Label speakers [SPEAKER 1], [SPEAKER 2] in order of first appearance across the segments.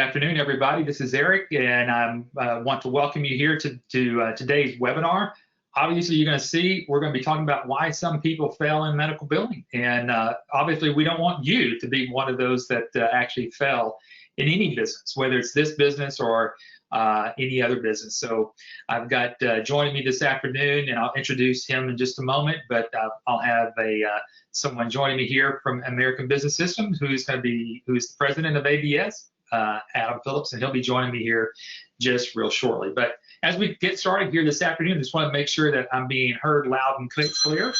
[SPEAKER 1] afternoon, everybody. This is Eric, and I want to welcome you here to today's webinar. Obviously, you're going to see we're going to be talking about why some people fail in medical billing, and obviously, we don't want you to be one of those that actually fail in any business, whether it's this business or any other business. So I've got joining me this afternoon, and I'll introduce him in just a moment, but I'll have someone joining me here from American Business Systems who's the president of ABS, Adam Phillips, and he'll be joining me here just real shortly. But as we get started here this afternoon, I just want to make sure that I'm being heard loud and clear.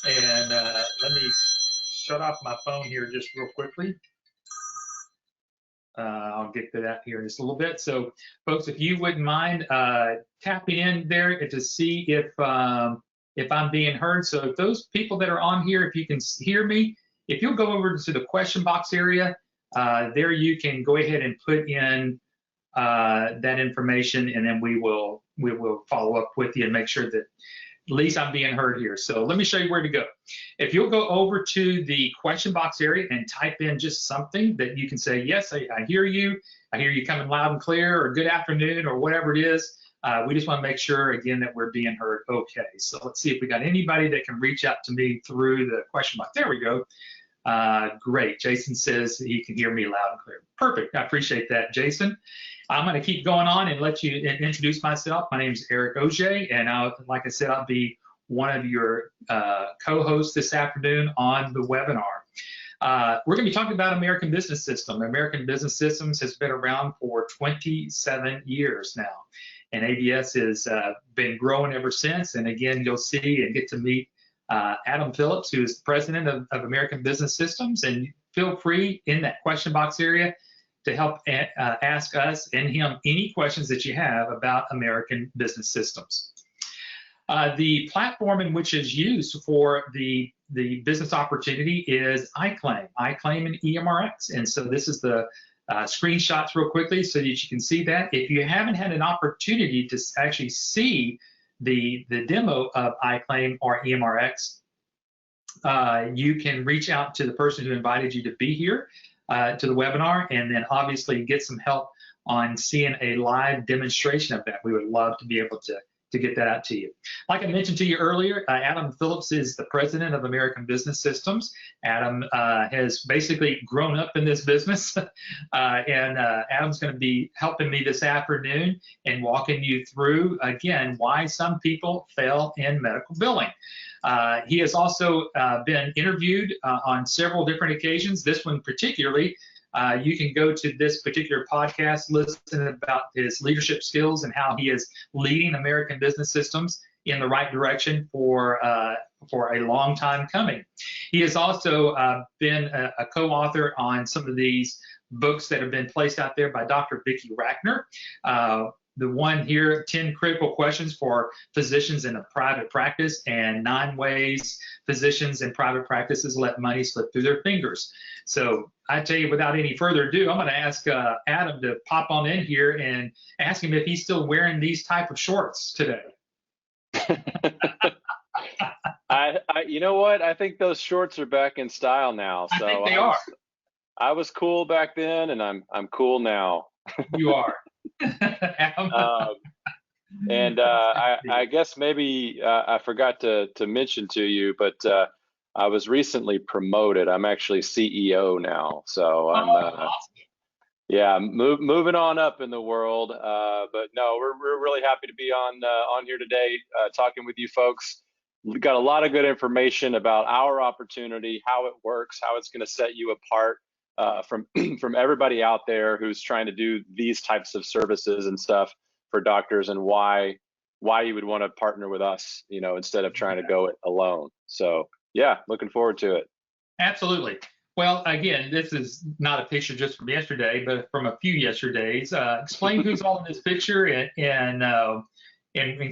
[SPEAKER 1] And let me shut off my phone here just real quickly. I'll get to that here in just a little bit. So, folks, if you wouldn't mind tapping in there to see if I'm being heard. So if those people that are on here, if you can hear me, if you'll go over to the question box area, there you can go ahead and put in that information, and then we will follow up with you and make sure that at least I'm being heard here. So let me show you where to go. If you'll go over to the question box area and type in just something that you can say, yes, I hear you. I hear you coming loud and clear, or good afternoon, or whatever it is. We just want to make sure, again, that we're being heard okay. So let's see if we got anybody that can reach out to me through the question box. There we go. Great. Jason says he can hear me loud and clear. Perfect. I appreciate that, Jason. I'm going to keep going on and let you introduce myself. My name is Eric Ogea, and like I said, I'll be one of your co-hosts this afternoon on the webinar. We're going to be talking about American Business System. American Business Systems has been around for 27 years now, and ABS has been growing ever since. And again, you'll see and get to meet Adam Phillips, who is the president of American Business Systems. And feel free in that question box area to help ask us and him any questions that you have about American Business Systems. The platform in which is used for the business opportunity is iClaim and EMRX. And so this is the screenshots real quickly so that you can see that. If you haven't had an opportunity to actually see the demo of iClaim or EMRX, you can reach out to the person who invited you to be here to the webinar, and then obviously get some help on seeing a live demonstration of that. We would love to be able to get that out to you. Like I mentioned to you earlier, Adam Phillips is the president of American Business Systems. Adam has basically grown up in this business, and Adam's going to be helping me this afternoon and walking you through, again, why some people fail in medical billing. He has also been interviewed on several different occasions. This one particularly, you can go to this particular podcast, listen about his leadership skills and how he is leading American Business Systems in the right direction for a long time coming. He has also been a co-author on some of these books that have been placed out there by Dr. Vicki Rackner. The one here, 10 critical questions for physicians in a private practice, and 9 ways physicians in private practices let money slip through their fingers. So I tell you, without any further ado, I'm going to ask Adam to pop on in here and ask him if he's still wearing these type of shorts today.
[SPEAKER 2] You know what? I think those shorts are back in style now. So
[SPEAKER 1] I think they are.
[SPEAKER 2] I was cool back then, and I'm cool now.
[SPEAKER 1] You are.
[SPEAKER 2] I guess maybe I forgot to mention to you, but I was recently promoted. I'm actually CEO now, so I'm yeah, moving on up in the world. But no, we're really happy to be on here today, talking with you folks. We've got a lot of good information about our opportunity, how it works, how it's going to set you apart from everybody out there who's trying to do these types of services and stuff for doctors, and why you would want to partner with us, instead of trying to go it alone. So yeah, looking forward to it. Absolutely.
[SPEAKER 1] Well, again, this is not a picture just from yesterday, but from a few yesterdays. Explain who's all in this picture, and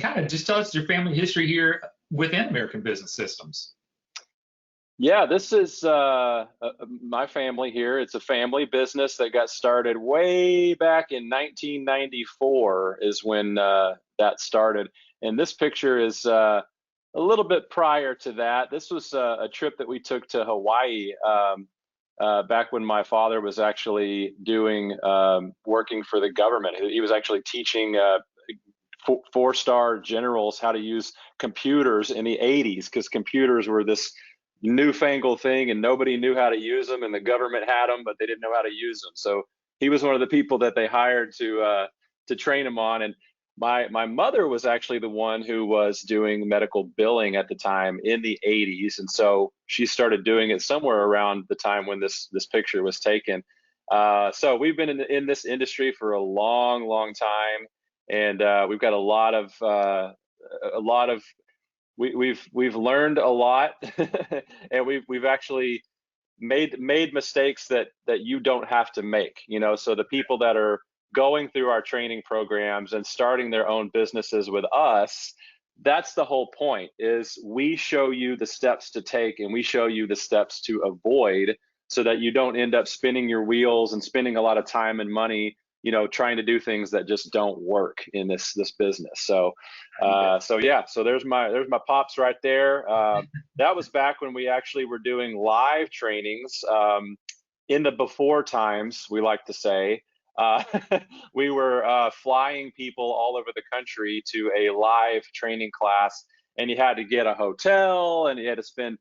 [SPEAKER 1] kind of just tell us your family history here within American Business Systems.
[SPEAKER 2] Yeah, this is my family here. It's a family business that got started way back in 1994 is when that started. And this picture is a little bit prior to that. This was a trip that we took to Hawaii back when my father was actually doing working for the government. He was actually teaching four-star generals how to use computers in the 80s, because computers were this newfangled thing and nobody knew how to use them, and the government had them, but they didn't know how to use them. So he was one of the people that they hired to train him on. And my mother was actually the one who was doing medical billing at the time in the 80s, and so she started doing it somewhere around the time when this picture was taken. So we've been in this industry for a long time, and we've got a lot of we've learned a lot, and we've actually made mistakes that you don't have to make. So the people that are going through our training programs and starting their own businesses with us, that's the whole point, is we show you the steps to take and we show you the steps to avoid, so that you don't end up spinning your wheels and spending a lot of time and money trying to do things that just don't work in this business. So so there's my pops right there. That was back when we actually were doing live trainings, in the before times, we like to say. We were flying people all over the country to a live training class, and you had to get a hotel, and you had to spend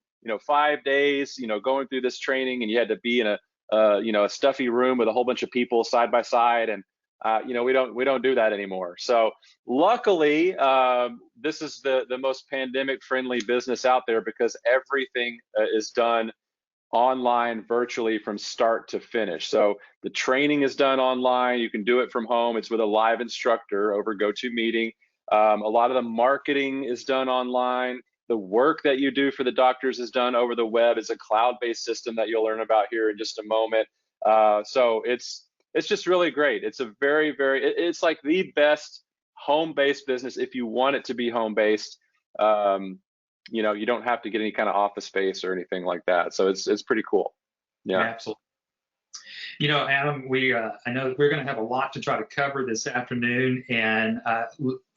[SPEAKER 2] 5 days going through this training, and you had to be in a stuffy room with a whole bunch of people side by side. And we don't do that anymore. So luckily, this is the most pandemic friendly business out there, because everything is done online, virtually, from start to finish. So the training is done online. You can do it from home. It's with a live instructor over GoToMeeting. A lot of the marketing is done online. The work that you do for the doctors is done over the web. It's a cloud-based system that you'll learn about here in just a moment. So it's just really great. It's a it's like the best home-based business if you want it to be home-based. You don't have to get any kind of office space or anything like that. So it's pretty cool. Yeah.
[SPEAKER 1] Absolutely. Adam, I know we're going to have a lot to try to cover this afternoon. And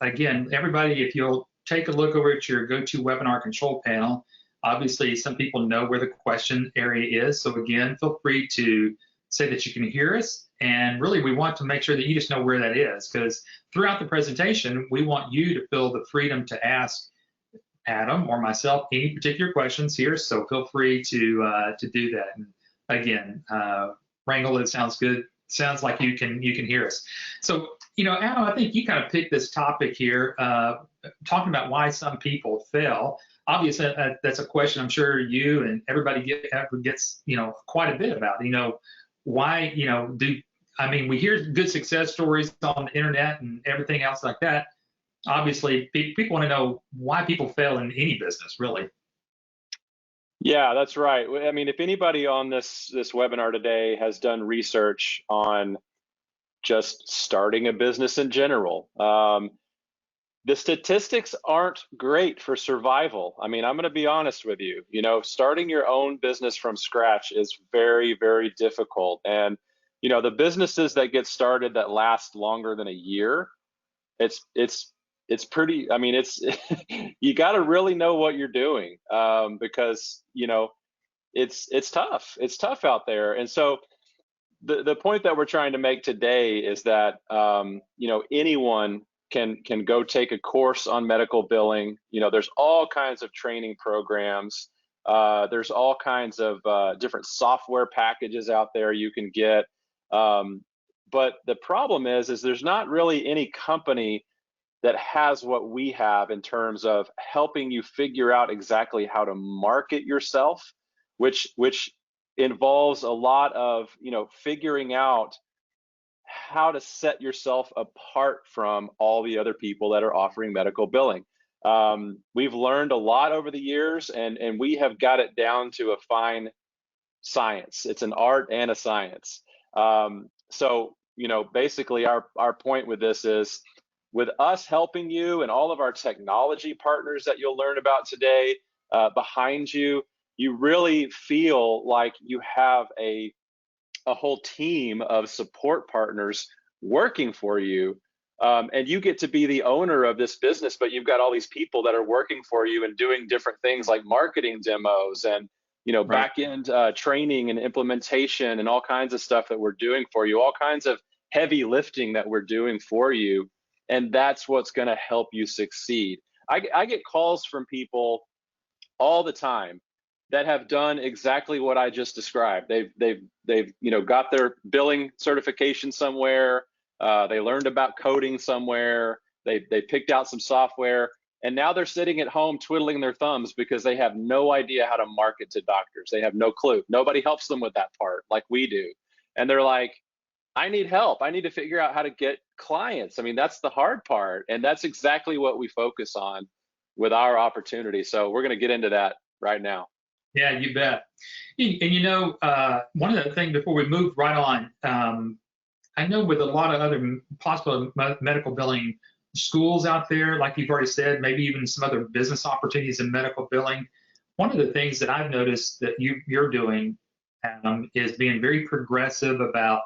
[SPEAKER 1] again, everybody, if you'll take a look over at your GoToWebinar control panel, obviously some people know where the question area is. So again, feel free to say that you can hear us. And really, we want to make sure that you just know where that is, because throughout the presentation, we want you to feel the freedom to ask Adam or myself any particular questions here. So feel free to do that. And again, Wrangle, it sounds good. Sounds like you can hear us. So, Adam, I think you kind of picked this topic here, talking about why some people fail. Obviously, that's a question I'm sure you and everybody gets, quite a bit about. Why, we hear good success stories on the internet and everything else like that. Obviously, people want to know why people fail in any business, really.
[SPEAKER 2] Yeah, that's right. I mean, if anybody on this webinar today has done research on just starting a business in general, the statistics aren't great for survival. I mean, I'm going to be honest with you. Starting your own business from scratch is very, very difficult. And the businesses that get started that last longer than a year, it's pretty, it's you got to really know what you're doing, because it's tough. It's tough out there. And so the point that we're trying to make today is that anyone can go take a course on medical billing. There's all kinds of training programs. There's all kinds of different software packages out there you can get. But the problem is there's not really any company that has what we have in terms of helping you figure out exactly how to market yourself, which involves a lot of figuring out how to set yourself apart from all the other people that are offering medical billing. We've learned a lot over the years, and we have got it down to a fine science. It's an art and a science. So basically our point with this is, with us helping you and all of our technology partners that you'll learn about today behind you, you really feel like you have a whole team of support partners working for you. And you get to be the owner of this business, but you've got all these people that are working for you and doing different things like marketing demos and
[SPEAKER 1] Right.
[SPEAKER 2] back end training and implementation and all kinds of stuff that we're doing for you, all kinds of heavy lifting that we're doing for you. And that's what's going to help you succeed. I get calls from people all the time that have done exactly what I just described. They've got their billing certification somewhere. They learned about coding somewhere. They picked out some software, and now they're sitting at home twiddling their thumbs because they have no idea how to market to doctors. They have no clue. Nobody helps them with that part like we do. And they're like, I need help. I need to figure out how to get clients. I mean, that's the hard part. And that's exactly what we focus on with our opportunity. So we're going to get into that right now.
[SPEAKER 1] Yeah, you bet. And one of the things before we move right on, I know with a lot of other possible medical billing schools out there, like you've already said, maybe even some other business opportunities in medical billing. One of the things that I've noticed that you're doing is being very progressive about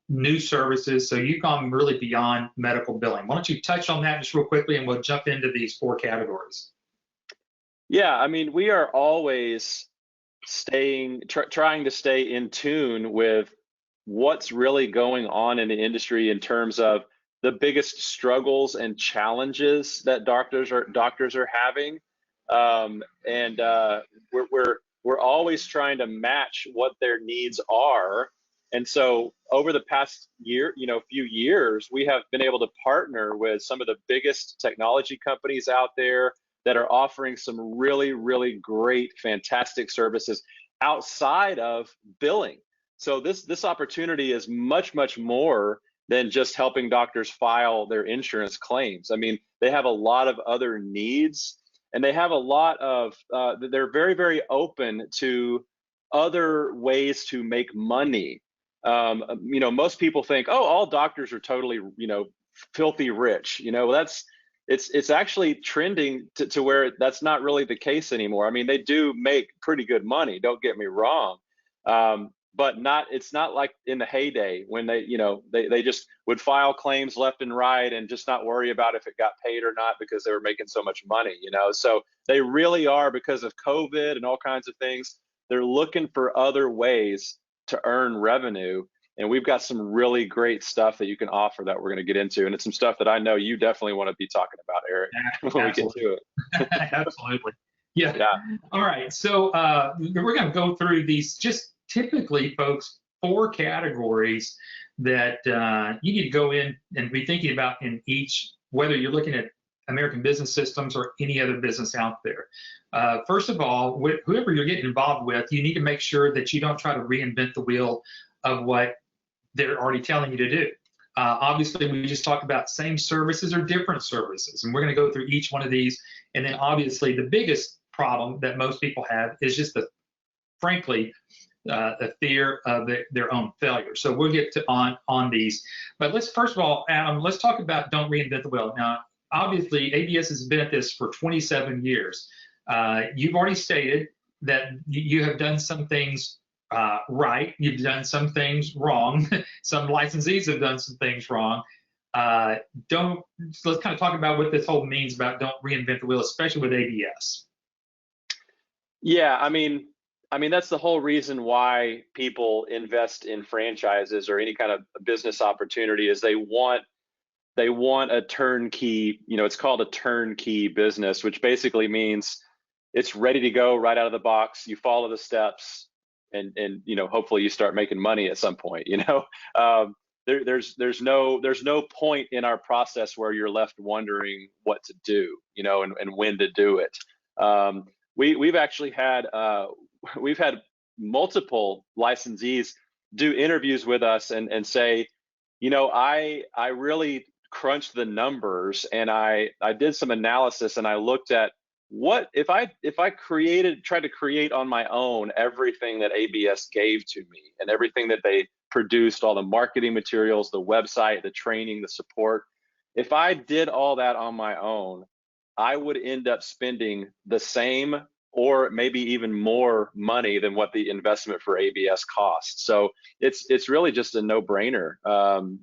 [SPEAKER 1] new services. So you've gone really beyond medical billing. Why don't you touch on that just real quickly, and we'll jump into these 4 categories.
[SPEAKER 2] Yeah, I mean, we are always trying to stay in tune with what's really going on in the industry in terms of the biggest struggles and challenges that doctors are having, and we're always trying to match what their needs are. And so over the past few years, we have been able to partner with some of the biggest technology companies out there that are offering some really, really great, fantastic services outside of billing. So this opportunity is much, much more than just helping doctors file their insurance claims. I mean, they have a lot of other needs, and they have a lot of, they're very, very open to other ways to make money. Most people think, oh, all doctors are totally, filthy rich. It's actually trending to where that's not really the case anymore. I mean, they do make pretty good money, don't get me wrong. But it's not like in the heyday when they just would file claims left and right and just not worry about if it got paid or not because they were making so much money, So they really are, because of COVID and all kinds of things, they're looking for other ways to earn revenue. And we've got some really great stuff that you can offer that we're going to get into. And it's some stuff that I know you definitely want to be talking about, Eric, when we get to it.
[SPEAKER 1] Absolutely. Yeah.
[SPEAKER 2] Yeah.
[SPEAKER 1] All right. So we're going to go through these, just typically, folks, 4 categories that you need to go in and be thinking about in each, whether you're looking at American Business Systems or any other business out there. First of all, whoever you're getting involved with, you need to make sure that you don't try to reinvent the wheel of what they're already telling you to do. Obviously, we just talked about same services or different services, and we're going to go through each one of these. And then obviously the biggest problem that most people have is just frankly, the fear of their own failure. So we'll get on these. But first of all, Adam, let's talk about don't reinvent the wheel. Now, obviously, ABS has been at this for 27 years. You've already stated that you have done some things right. You've done some things wrong. Some licensees have done some things wrong. Let's kind of talk about what this whole means about don't reinvent the wheel, especially with ABS.
[SPEAKER 2] Yeah, I mean that's the whole reason why people invest in franchises or any kind of business opportunity, is they want a turnkey. It's called a turnkey business, which basically means it's ready to go right out of the box. You follow the steps, and hopefully you start making money at some point. There's no point in our process where you're left wondering what to do, and when to do it. We've actually had multiple licensees do interviews with us and say, I really crunched the numbers, and I did some analysis, and I looked at what if I tried to create on my own everything that ABS gave to me and everything that they produced, all the marketing materials, the website, the training, the support. If I did all that on my own, I would end up spending the same or maybe even more money than what the investment for ABS costs. So it's really just a no-brainer. Those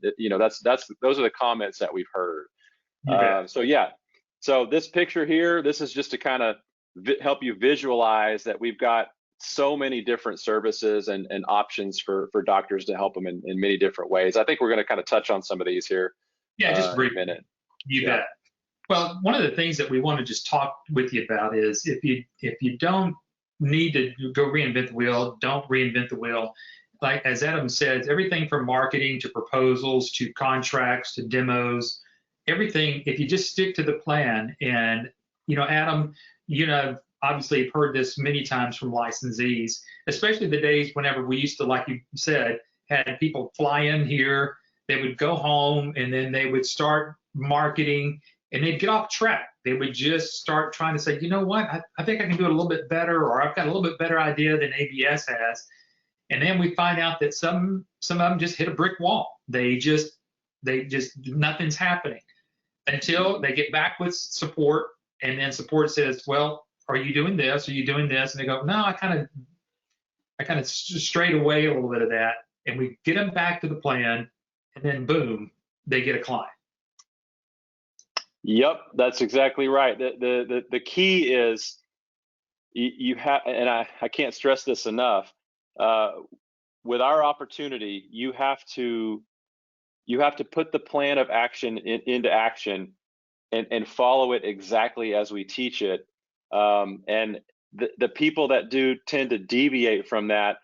[SPEAKER 2] are the comments that we've heard. So this picture here, this is just to kind of help you visualize that we've got so many different services and options for doctors to help them in many different ways. I think we're going to kind of touch on some of these here.
[SPEAKER 1] Yeah, just
[SPEAKER 2] in a
[SPEAKER 1] briefly.
[SPEAKER 2] minute.
[SPEAKER 1] You bet. Well, one of the things that we want to just talk with you about is if you don't need to go reinvent the wheel, don't reinvent the wheel. Like as Adam said, everything from marketing to proposals to contracts to demos, everything, if you just stick to the plan. And, Adam, obviously have heard this many times from licensees, especially the days whenever we used to, like you said, had people fly in here, they would go home, and then they would start marketing, and they'd get off track. They would just start trying to say, you know what, I think I can do it a little bit better, or I've got a little bit better idea than ABS has. And then we find out that some of them just hit a brick wall. They just nothing's happening until they get back with support, and then support says, well, are you doing this? Are you doing this? And they go, no, I kind of strayed away a little bit of that. And we get them back to the plan, and then boom, they get a client.
[SPEAKER 2] Yep, that's exactly right. The key is you have, and I can't stress this enough. With our opportunity, you have to put the plan of action into action and follow it exactly as we teach it. And the people that do tend to deviate from that.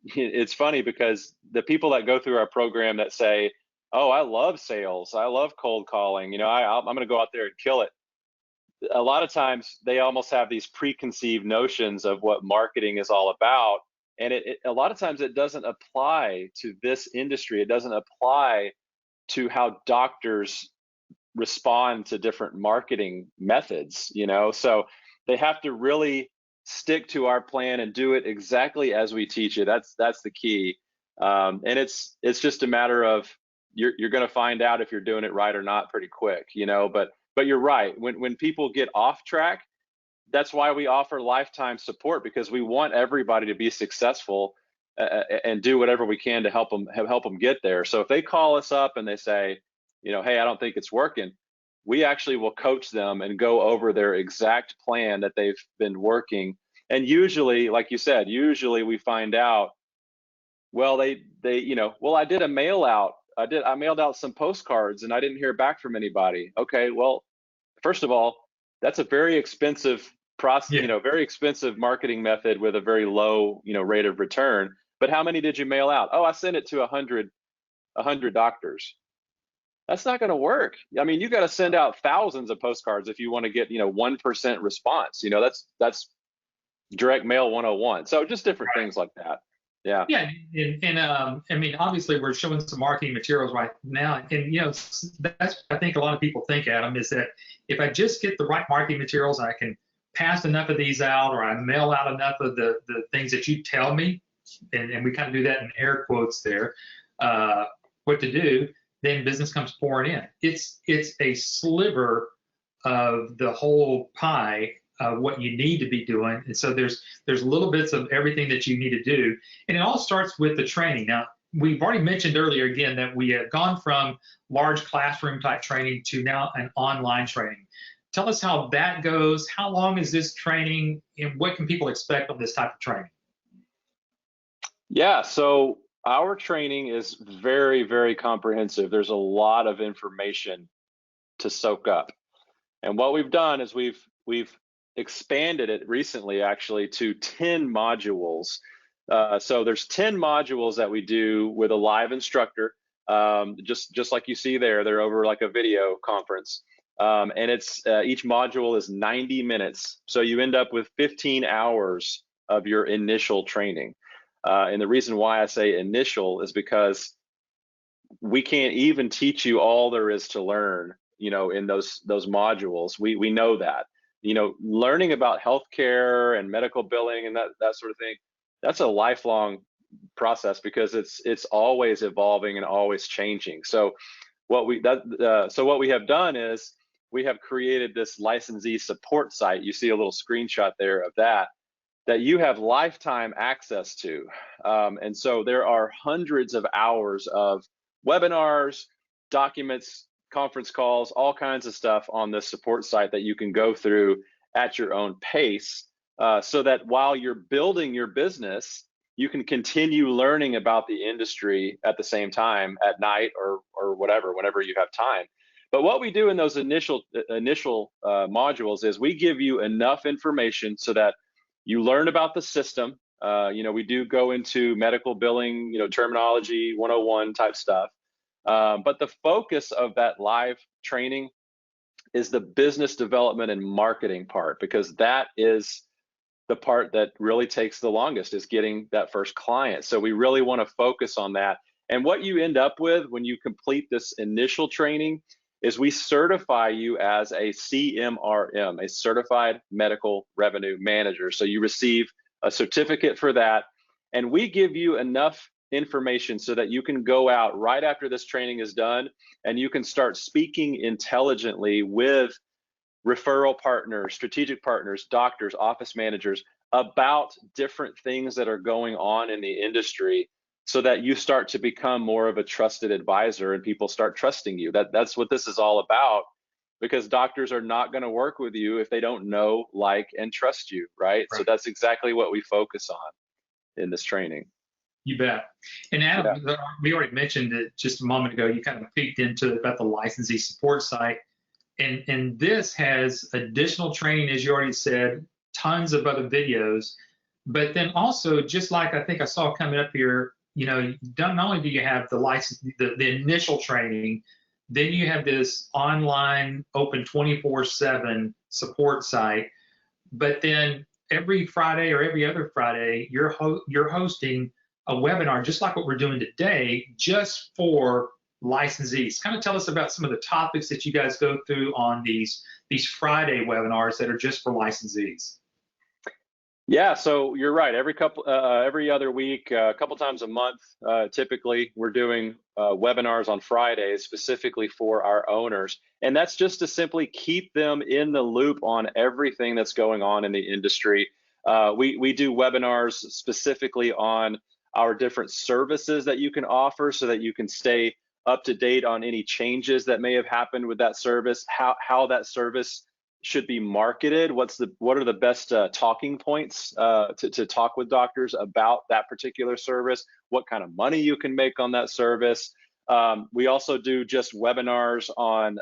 [SPEAKER 2] It's funny because the people that go through our program that say, oh, I love sales, I love cold calling, I'm going to go out there and kill it. A lot of times they almost have these preconceived notions of what marketing is all about. And a lot of times it doesn't apply to this industry. It doesn't apply to how doctors respond to different marketing methods, so they have to really stick to our plan and do it exactly as we teach it. That's the key. And it's just a matter of you're going to find out if you're doing it right or not pretty quick, but you're right. When people get off track, that's why we offer lifetime support, because we want everybody to be successful and do whatever we can to help them get there. So if they call us up and they say, hey, I don't think it's working, we actually will coach them and go over their exact plan that they've been working. And usually, like you said, we find out, well, I did a mail out. I mailed out some postcards and I didn't hear back from anybody. Okay, well, first of all, that's a very expensive process, very expensive marketing method with a very low, rate of return. But how many did you mail out? Oh, I sent it to 100 doctors. That's not going to work. I mean, you got to send out thousands of postcards if you want to get, 1% response. That's direct mail 101. So just different things like that. Yeah.
[SPEAKER 1] Yeah, and I mean, obviously, we're showing some marketing materials right now, and that's I think a lot of people think, Adam, is that if I just get the right marketing materials, I can pass enough of these out, or I mail out enough of the things that you tell me, and we kind of do that in air quotes there, what to do, then business comes pouring in. It's a sliver of the whole pie of what you need to be doing. And so there's little bits of everything that you need to do. And it all starts with the training. Now, we've already mentioned earlier again that we have gone from large classroom type training to now an online training. Tell us how that goes. How long is this training, and what can people expect of this type of training?
[SPEAKER 2] Yeah, so our training is very, very comprehensive. There's a lot of information to soak up. And what we've done is we've expanded it recently, actually, to 10 modules. So there's 10 modules that we do with a live instructor, just like you see there. They're over like a video conference. And it's each module is 90 minutes. So you end up with 15 hours of your initial training. And the reason why I say initial is because we can't even teach you all there is to learn, in those modules. We know that. Learning about healthcare and medical billing and that sort of thing, that's a lifelong process because it's always evolving and always changing. So what we have done is we have created this licensee support site. You see a little screenshot there of that you have lifetime access to. And so there are hundreds of hours of webinars, documents, conference calls, all kinds of stuff on this support site that you can go through at your own pace, so that while you're building your business, you can continue learning about the industry at the same time at night or whatever, whenever you have time. But what we do in those initial modules is we give you enough information so that you learn about the system. We do go into medical billing, terminology 101 type stuff. But the focus of that live training is the business development and marketing part, because that is the part that really takes the longest, is getting that first client. So we really want to focus on that. And what you end up with when you complete this initial training is we certify you as a CMRM, a Certified Medical Revenue Manager. So you receive a certificate for that, and we give you enough information so that you can go out right after this training is done and you can start speaking intelligently with referral partners, strategic partners, doctors, office managers about different things that are going on in the industry, so that you start to become more of a trusted advisor and people start trusting you. That's what this is all about, because doctors are not going to work with you if they don't know, like, and trust you, right? So that's exactly what we focus on in this training.
[SPEAKER 1] You bet. And Adam, we already mentioned it just a moment ago. You kind of peeked into about the licensee support site. And this has additional training, as you already said, tons of other videos. But then also, just like I think I saw coming up here, not only do you have the license, the initial training, then you have this online, open 24/7 support site. But then every Friday or every other Friday, you're hosting a webinar, just like what we're doing today, just for licensees. Kind of tell us about some of the topics that you guys go through on these Friday webinars that are just for licensees.
[SPEAKER 2] Yeah, so you're right. Every other week, a couple times a month, typically, we're doing webinars on Fridays specifically for our owners, and that's just to simply keep them in the loop on everything that's going on in the industry. We do webinars specifically on our different services that you can offer, so that you can stay up to date on any changes that may have happened with that service, how that service should be marketed, what are the best talking points to talk with doctors about that particular service, what kind of money you can make on that service. We also do just webinars on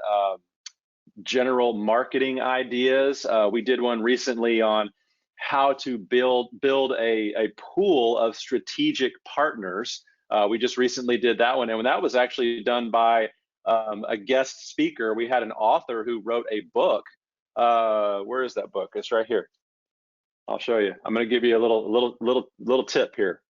[SPEAKER 2] general marketing ideas. We did one recently on how to build a pool of strategic partners. We just recently did that one, and that was actually done by a guest speaker. We had an author who wrote a book. Where is that book? It's right here. I'll show you. I'm going to give you a little tip here.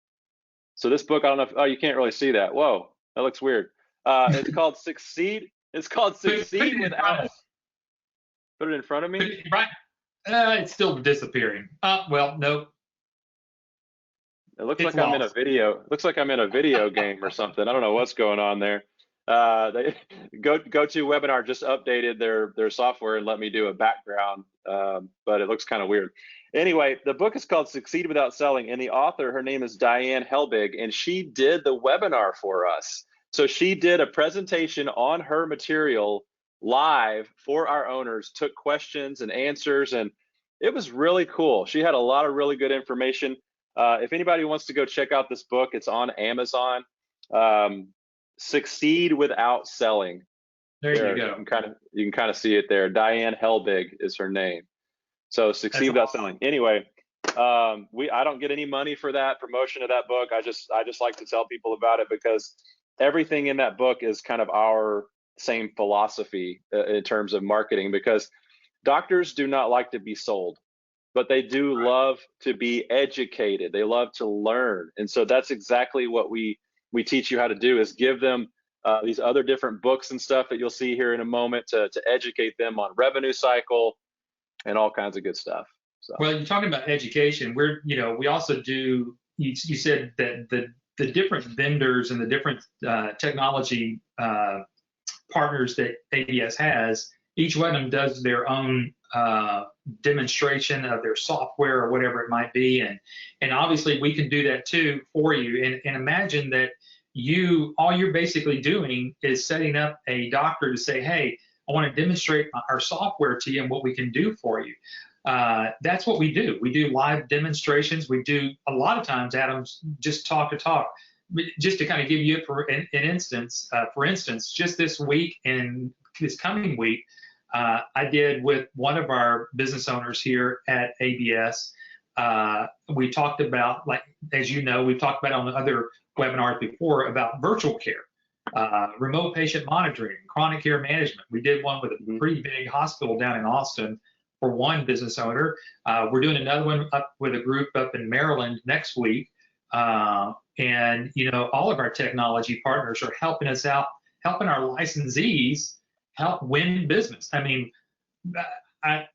[SPEAKER 2] So this book, I don't know if, you can't really see that. Whoa, that looks weird. It's called Succeed. It's called Succeed Without. Put it in front of me.
[SPEAKER 1] Right. It's still disappearing. Well, no.
[SPEAKER 2] It looks like I'm in a video. It looks like I'm in a video game or something. I don't know what's going on there. They GoToWebinar just updated their software and let me do a background, but it looks kind of weird. Anyway, the book is called Succeed Without Selling, and the author, her name is Diane Helbig, and she did the webinar for us. So she did a presentation on her material live for our owners, took questions and answers, and it was really cool. She had a lot of really good information. If anybody wants to go check out this book, it's on Amazon. Succeed Without Selling.
[SPEAKER 1] There you go.
[SPEAKER 2] You can kind of see it there. Diane Helbig is her name. So Succeed Without Selling. Anyway, I don't get any money for that promotion of that book. I just like to tell people about it, because everything in that book is kind of our same philosophy in terms of marketing, because doctors do not like to be sold, but they do love to be educated. They love to learn. And so that's exactly what we teach you how to do, is give them these other different books and stuff that you'll see here in a moment to educate them on revenue cycle and all kinds of good stuff. So. Well,
[SPEAKER 1] you're talking about education. We also do, you said that the different vendors and the different technology partners that ABS has, each one of them does their own demonstration of their software or whatever it might be, and obviously we can do that too for you. And imagine that all you're basically doing is setting up a doctor to say, hey, I want to demonstrate our software to you and what we can do for you. That's what we do. We do live demonstrations. We do a lot of times, Adam, just talk to talk. Just to kind of give you for instance, just this week and this coming week, I did with one of our business owners here at ABS. We talked about, like, as you know, we've talked about on the other webinars before about virtual care, remote patient monitoring, chronic care management. We did one with a pretty big hospital down in Austin for one business owner. We're doing another one up with a group up in Maryland next week. And, you know, all of our technology partners are helping us out, helping our licensees help win business. I mean, I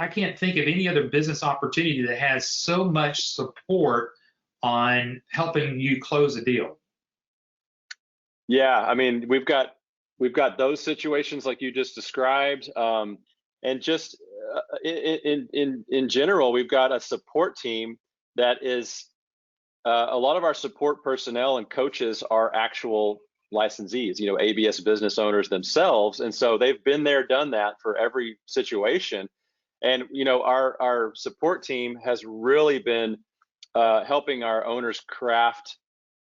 [SPEAKER 1] can't think of any other business opportunity that has so much support on helping you close a deal.
[SPEAKER 2] Yeah, I mean, we've got those situations like you just described, and just in general, we've got a support team that is a lot of our support personnel and coaches are actual licensees, you know, ABS business owners themselves, and so they've been there, done that for every situation. And you know, our support team has really been helping our owners craft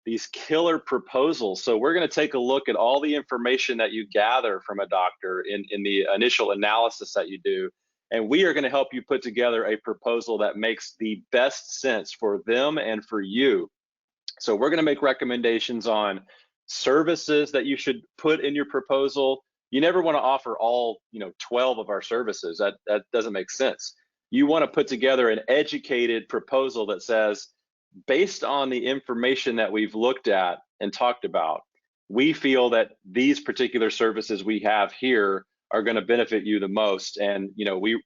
[SPEAKER 2] these killer proposals. So we're going to take a look at all the information that you gather from a doctor in the initial analysis that you do, and we are going to help you put together a proposal that makes the best sense for them and for you. So we're going to make recommendations on services that you should put in your proposal. You never want to offer all, you know, 12 of our services. That doesn't make sense. You want to put together an educated proposal that says, based on the information that we've looked at and talked about, we feel that these particular services we have here are going to benefit you the most. And, you know, we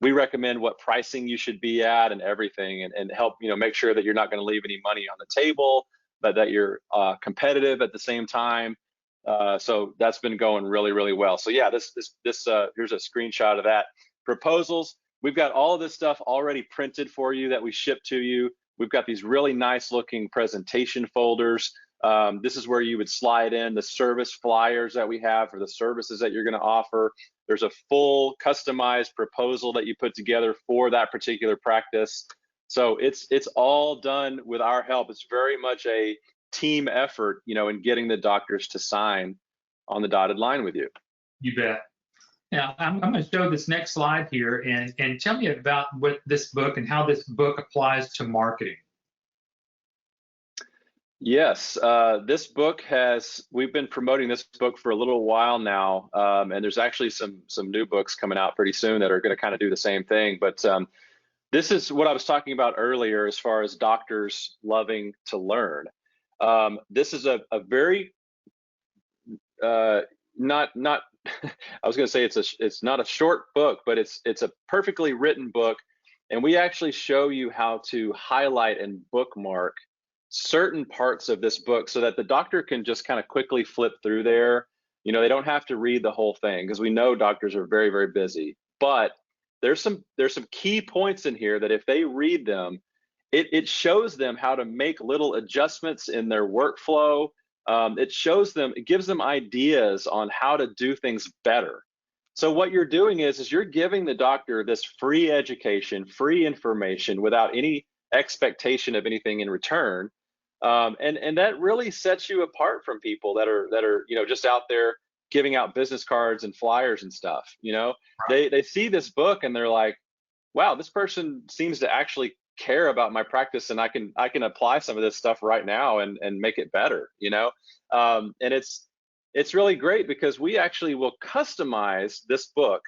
[SPEAKER 2] recommend what pricing you should be at and everything, and help, you know, make sure that you're not going to leave any money on the table, but that you're competitive at the same time. So that's been going really, really well. So yeah, this here's a screenshot of that. Proposals. We've got all of this stuff already printed for you that we ship to you. We've got these really nice looking presentation folders. This is where you would slide in the service flyers that we have for the services that you're going to offer. There's a full customized proposal that you put together for that particular practice. So it's all done with our help. It's very much a team effort, you know, in getting the doctors to sign on the dotted line with you.
[SPEAKER 1] You bet. Now, I'm going to show this next slide here and tell me about what this book and how this book applies to marketing.
[SPEAKER 2] Yes, this book we've been promoting this book for a little while now, and there's actually some new books coming out pretty soon that are going to kind of do the same thing. But this is what I was talking about earlier as far as doctors loving to learn. This is a very not I was going to say it's not a short book, but it's a perfectly written book, and we actually show you how to highlight and bookmark certain parts of this book so that the doctor can just kind of quickly flip through there. You know, they don't have to read the whole thing, because we know doctors are very, very busy. But there's some key points in here that if they read them, it shows them how to make little adjustments in their workflow. It gives them ideas on how to do things better. So what you're doing is you're giving the doctor this free education, free information without any expectation of anything in return. And that really sets you apart from people that are you know, just out there giving out business cards and flyers and stuff. You know, they see this book and they're like, wow, this person seems to actually care about my practice, and I can apply some of this stuff right now and make it better, you know. And it's really great because we actually will customize this book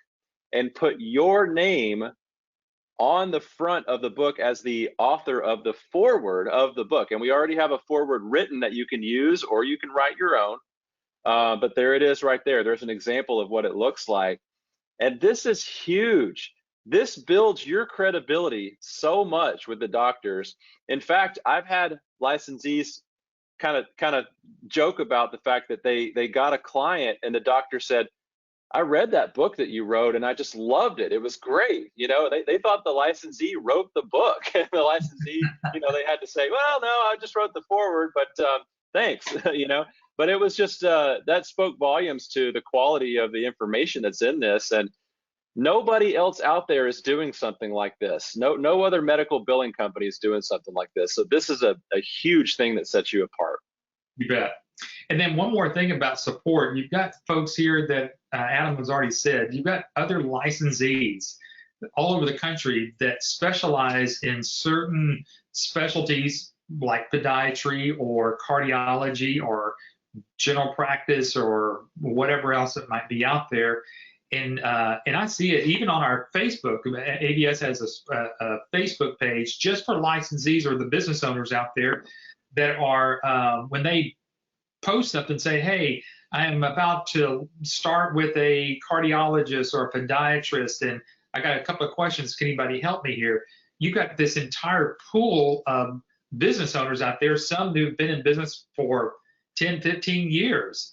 [SPEAKER 2] and put your name on the front of the book as the author of the foreword of the book. And we already have a foreword written that you can use, or you can write your own. But there it is right there. There's an example of what it looks like. And this is huge. This builds your credibility so much with the doctors. In fact, I've had licensees kind of joke about the fact that they got a client and the doctor said, I read that book that you wrote and I just loved it. It was great. You know, they thought the licensee wrote the book. And the licensee, you know, they had to say, well, no, I just wrote the foreword, but thanks, you know. But it was just, that spoke volumes to the quality of the information that's in this. And Nobody else out there is doing something like this. No other medical billing company is doing something like this. So this is a huge thing that sets you apart.
[SPEAKER 1] You bet. And then one more thing about support. You've got folks here that Adam has already said, you've got other licensees all over the country that specialize in certain specialties like podiatry or cardiology or general practice or whatever else that might be out there. And I see it even on our Facebook. ABS has a Facebook page just for licensees or the business owners out there that are, when they post something, say, hey, I am about to start with a cardiologist or a podiatrist, and I got a couple of questions. Can anybody help me here? You've got this entire pool of business owners out there, some who've been in business for 10, 15 years.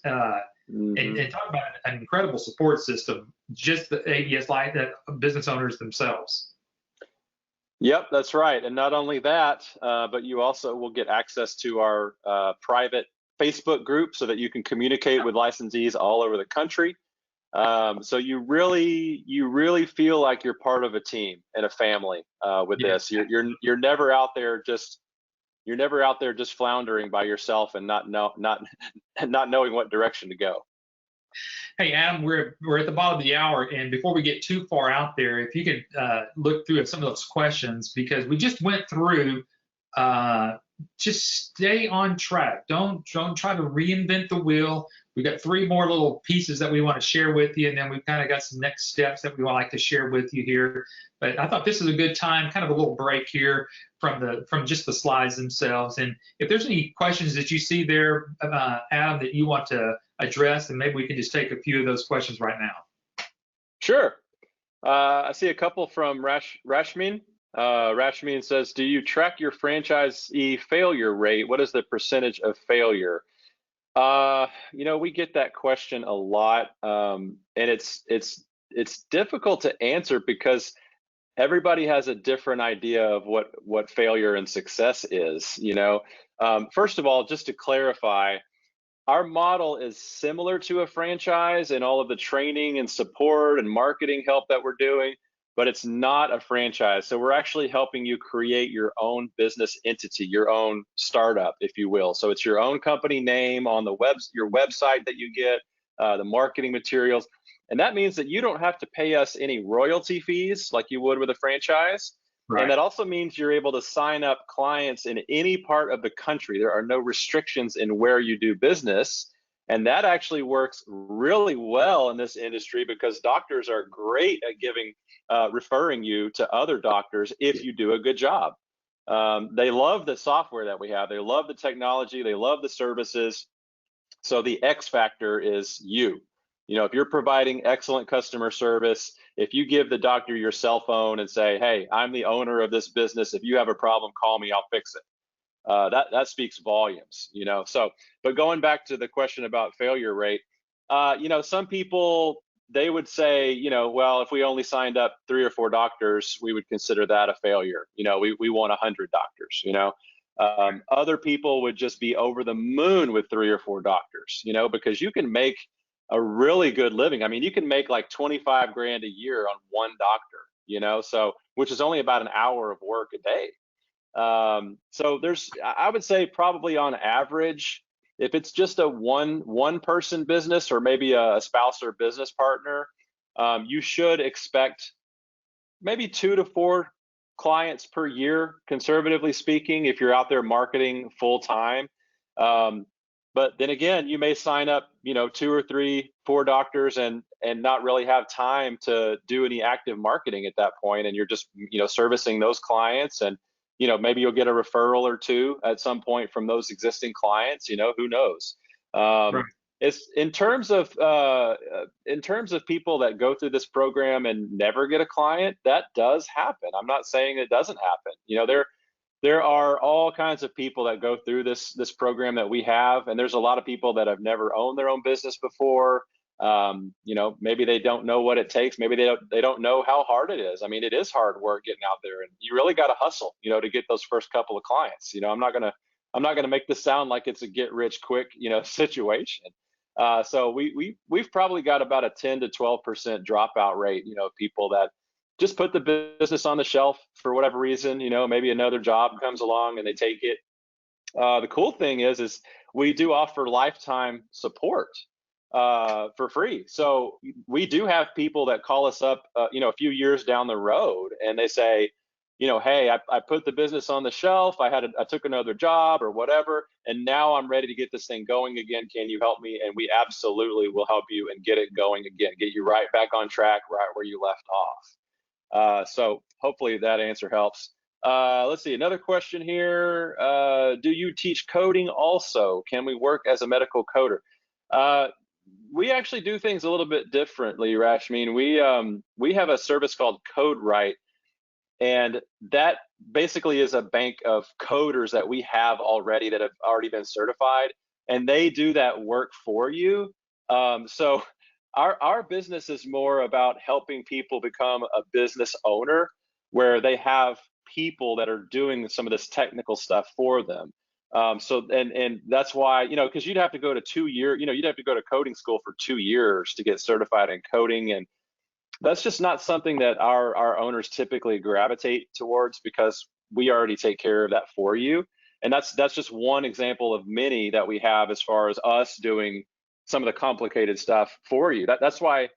[SPEAKER 1] And talk about an incredible support system, just the ABS like that business owners themselves.
[SPEAKER 2] Yep, that's right. And not only that, but you also will get access to our private Facebook group so that you can communicate with licensees all over the country. So you really feel like you're part of a team and a family with this. You're never out there just floundering by yourself and not knowing what direction to go.
[SPEAKER 1] Hey, Adam, we're at the bottom of the hour, and before we get too far out there, if you could look through some of those questions, because we just went through, just stay on track. Don't try to reinvent the wheel. We've got 3 more little pieces that we want to share with you, and then we've kind of got some next steps that we would like to share with you here. But I thought this is a good time, kind of a little break here from just the slides themselves. And if there's any questions that you see there, Adam, that you want to address, and maybe we can just take a few of those questions right now.
[SPEAKER 2] Sure. I see a couple from Rashmin. Rashmin says, do you track your franchisee failure rate? What is the percentage of failure? We get that question a lot, and it's difficult to answer because everybody has a different idea of what failure and success is. First of all, just to clarify, our model is similar to a franchise in all of the training and support and marketing help that we're doing, but it's not a franchise. So we're actually helping you create your own business entity, your own startup, if you will. So it's your own company name on your website that you get, the marketing materials. And that means that you don't have to pay us any royalty fees like you would with a franchise. Right. And that also means you're able to sign up clients in any part of the country. There are no restrictions in where you do business. And that actually works really well in this industry because doctors are great at referring you to other doctors if you do a good job. They love the software that we have. They love the technology. They love the services. So the X factor is you. If you're providing excellent customer service, if you give the doctor your cell phone and say, hey, I'm the owner of this business. If you have a problem, call me, I'll fix it. That speaks volumes, So, but going back to the question about failure rate, some people, they would say, well, if we only signed up 3 or 4 doctors, we would consider that a failure. We want 100 doctors, Other people would just be over the moon with 3 or 4 doctors, because you can make a really good living. I mean, you can make like 25 grand a year on one doctor, so, which is only about an hour of work a day. So I would say probably on average, if it's just a one person business or maybe a spouse or business partner, you should expect maybe 2 to 4 clients per year, conservatively speaking, if you're out there marketing full time. But then again, you may sign up, 2 or 3, 4 doctors and not really have time to do any active marketing at that point. And you're just, servicing those clients, and, maybe you'll get a referral or 2 at some point from those existing clients, who knows? Right. It's in terms of people that go through this program and never get a client, that does happen. I'm not saying it doesn't happen. There are all kinds of people that go through this program that we have, and there's a lot of people that have never owned their own business before. Maybe they don't know what it takes. Maybe they don't know how hard it is. I mean, it is hard work getting out there, and you really got to hustle, to get those first couple of clients. I'm not gonna make this sound like it's a get rich quick, situation. So we've probably got about a 10 to 12% dropout rate, people that just put the business on the shelf for whatever reason, maybe another job comes along and they take it. The cool thing is we do offer lifetime support for free. So we do have people that call us up, a few years down the road, and they say, hey, I put the business on the shelf. I took another job or whatever, and now I'm ready to get this thing going again. Can you help me? And we absolutely will help you and get it going again, get you right back on track, right where you left off. So hopefully that answer helps. Let's see, another question here. Do you teach coding also? Can we work as a medical coder? We actually do things a little bit differently, Rashmeen. We have a service called CodeWrite, and that basically is a bank of coders that we have already that have already been certified, and they do that work for you. So our business is more about helping people become a business owner, where they have people that are doing some of this technical stuff for them. And that's why, because you'd have to go to 2 year, you'd have to go to coding school for 2 years to get certified in coding, and that's just not something that our owners typically gravitate towards, because we already take care of that for you. And that's just one example of many that we have as far as us doing some of the complicated stuff for you. That's why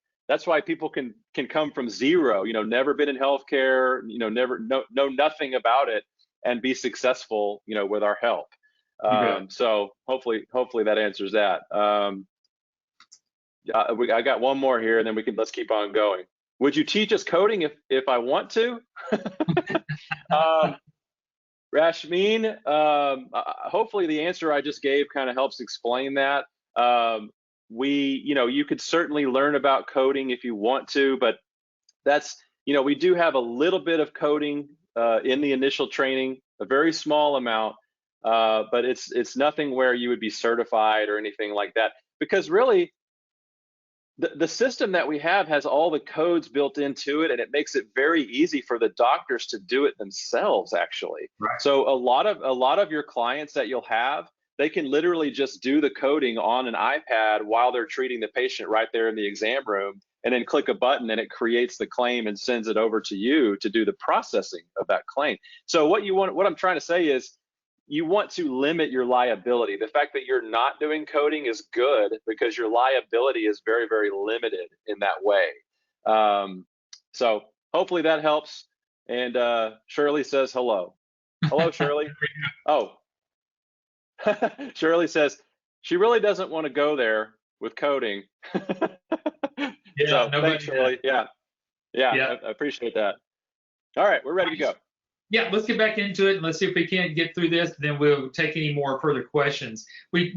[SPEAKER 2] people can come from zero, never been in healthcare, never know nothing about it, and be successful, with our help. So hopefully that answers that. I got one more here, and then let's keep on going. Would you teach us coding if I want to? Rashmeen, hopefully the answer I just gave kind of helps explain that. You could certainly learn about coding if you want to, but that's, we do have a little bit of coding in the initial training, a very small amount, but it's nothing where you would be certified or anything like that, because really the system that we have has all the codes built into it, and it makes it very easy for the doctors to do it themselves, actually.
[SPEAKER 1] Right.
[SPEAKER 2] So a lot of your clients that you'll have, they can literally just do the coding on an iPad while they're treating the patient right there in the exam room, and then click a button and it creates the claim and sends it over to you to do the processing of that claim. So what I'm trying to say is, you want to limit your liability. The fact that you're not doing coding is good, because your liability is very, very limited in that way. So hopefully that helps. And Shirley says hello. Hello, Shirley. Oh, Shirley says she really doesn't want to go there with coding.
[SPEAKER 1] Yeah,
[SPEAKER 2] so thanks, Shirley. Yeah. I appreciate that. All right, we're ready to go.
[SPEAKER 1] Yeah, let's get back into it, and let's see if we can't get through this. Then we'll take any more further questions. We've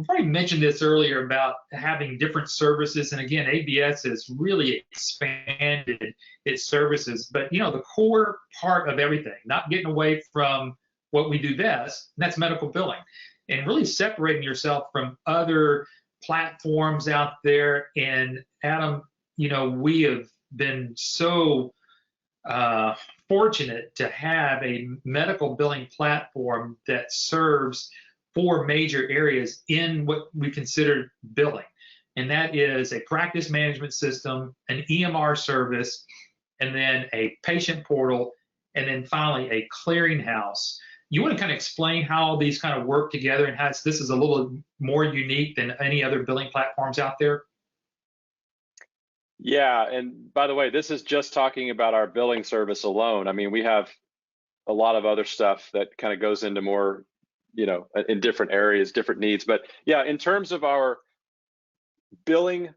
[SPEAKER 1] already mentioned this earlier about having different services, and again, ABS has really expanded its services. But the core part of everything, not getting away from what we do best, and that's medical billing, and really separating yourself from other platforms out there. And Adam, we have been so fortunate to have a medical billing platform that serves 4 major areas in what we consider billing. And that is a practice management system, an EMR service, and then a patient portal, and then finally a clearinghouse. You want to kind of explain how these kind of work together, and how this is a little more unique than any other billing platforms out there?
[SPEAKER 2] Yeah, and by the way, this is just talking about our billing service alone. I mean, we have a lot of other stuff that kind of goes into more, in different areas, different needs. But yeah, in terms of our billing,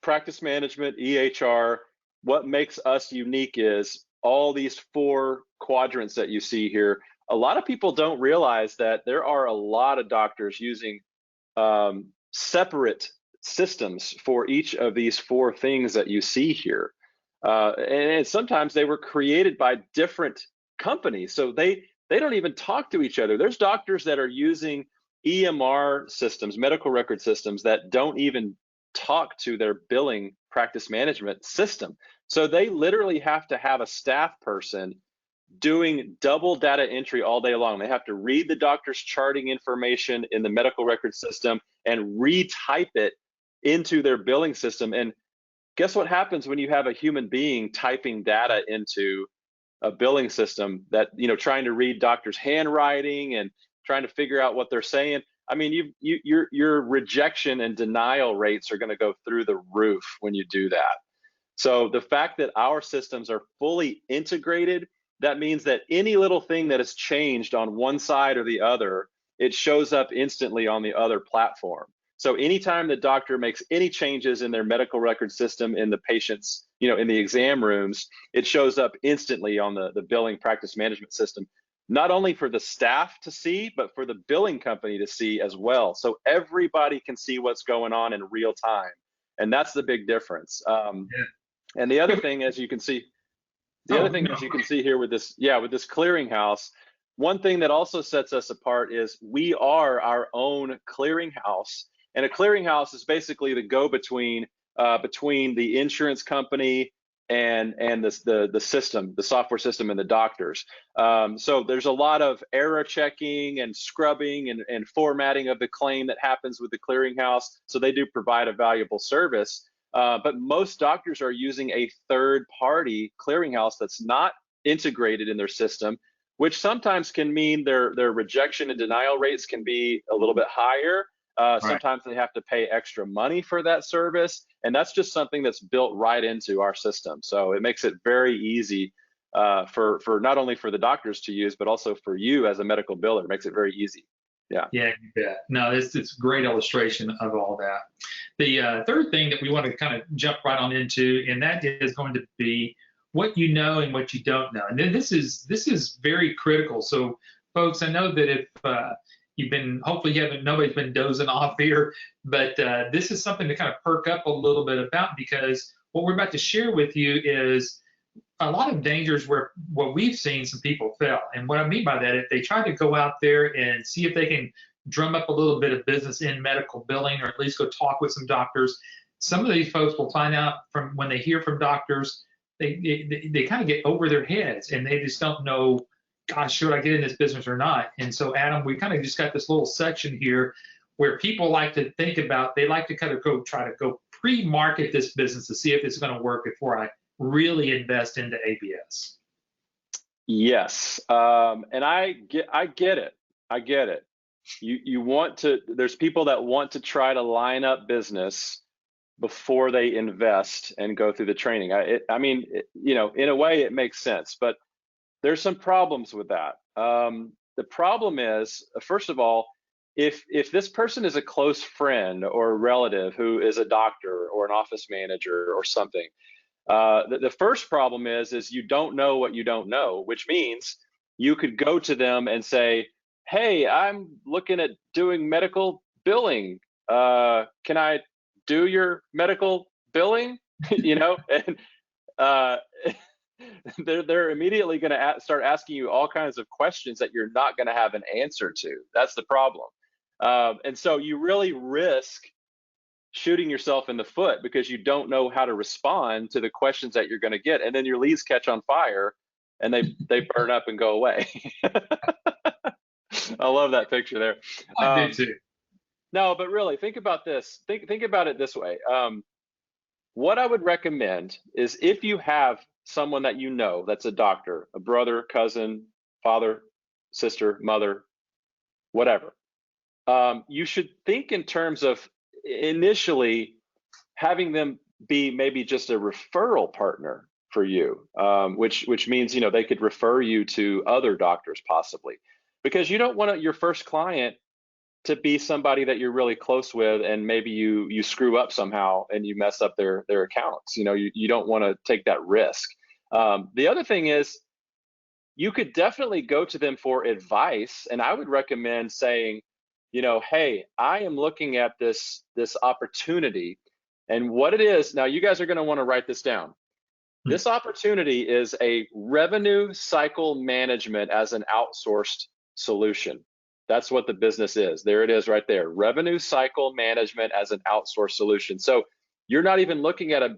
[SPEAKER 2] practice management, EHR, what makes us unique is all these 4 quadrants that you see here. A lot of people don't realize that there are a lot of doctors using separate systems for each of these 4 things that you see here. And sometimes they were created by different companies, so they don't even talk to each other. There's doctors that are using EMR systems, medical record systems, that don't even talk to their billing practice management system. So they literally have to have a staff person doing double data entry all day long. They have to read the doctor's charting information in the medical record system and retype it into their billing system. And guess what happens when you have a human being typing data into a billing system that, trying to read doctors' handwriting and trying to figure out what they're saying? I mean, your rejection and denial rates are going to go through the roof when you do that. So the fact that our systems are fully integrated, that means that any little thing that has changed on one side or the other, it shows up instantly on the other platform. So anytime the doctor makes any changes in their medical record system in the patient's, in the exam rooms, it shows up instantly on the billing practice management system, not only for the staff to see, but for the billing company to see as well. So everybody can see what's going on in real time. And that's the big difference. And the other thing, as you can see, as you can see here with this clearinghouse, one thing that also sets us apart is we are our own clearinghouse. And a clearinghouse is basically the go-between between the insurance company and the system, the software system, and the doctors. So there's a lot of error checking and scrubbing and formatting of the claim that happens with the clearinghouse. So they do provide a valuable service. But most doctors are using a third-party clearinghouse that's not integrated in their system, which sometimes can mean their rejection and denial rates can be a little bit higher. Sometimes they have to pay extra money for that service, and that's just something that's built right into our system. So it makes it very easy for not only for the doctors to use, but also for you as a medical biller. It makes it very easy. Yeah.
[SPEAKER 1] Yeah, you bet. No, it's a great illustration of all that. The third thing that we want to kind of jump right on into, and that is going to be what you know and what you don't know. And then this is very critical. So, folks, I know that if hopefully nobody's been dozing off here, but this is something to kind of perk up a little bit about, because what we're about to share with you is a lot of dangers where what we've seen some people fail. And what I mean by that, if they try to go out there and see if they can drum up a little bit of business in medical billing, or at least go talk with some doctors, some of these folks will find out from when they hear from doctors, they kind of get over their heads and they just don't know, gosh, should I get in this business or not? And so, Adam, we kind of just got this little section here where people like to think about, they like to kind of try to go pre-market this business to see if it's going to work before I really invest into ABS.
[SPEAKER 2] Yes, and I get it. I get it. You want to. There's people that want to try to line up business before they invest and go through the training. I mean, in a way, it makes sense, but there's some problems with that. The problem is, first of all, if this person is a close friend or a relative who is a doctor or an office manager or something, the first problem is you don't know what you don't know, which means you could go to them and say, hey, I'm looking at doing medical billing. Can I do your medical billing? And they're immediately going to start asking you all kinds of questions that you're not going to have an answer to. That's the problem. And so you really risk shooting yourself in the foot because you don't know how to respond to the questions that you're going to get, and then your leads catch on fire and they burn up and go away. I love that picture there.
[SPEAKER 1] I do too.
[SPEAKER 2] No, but really think about this. Think about it this way. What I would recommend is, if you have someone that you know that's a doctor, a brother, cousin, father, sister, mother, whatever, you should think in terms of initially having them be maybe just a referral partner for you, which means they could refer you to other doctors possibly, because you don't want your first client to be somebody that you're really close with and maybe you screw up somehow and you mess up their accounts. You don't want to take that risk. The other thing is, you could definitely go to them for advice, and I would recommend saying, hey, I am looking at this opportunity, and what it is. Now, you guys are going to want to write this down. This opportunity is a revenue cycle management as an outsourced solution. That's what the business is. There it is right there. Revenue cycle management as an outsourced solution. So you're not even looking at a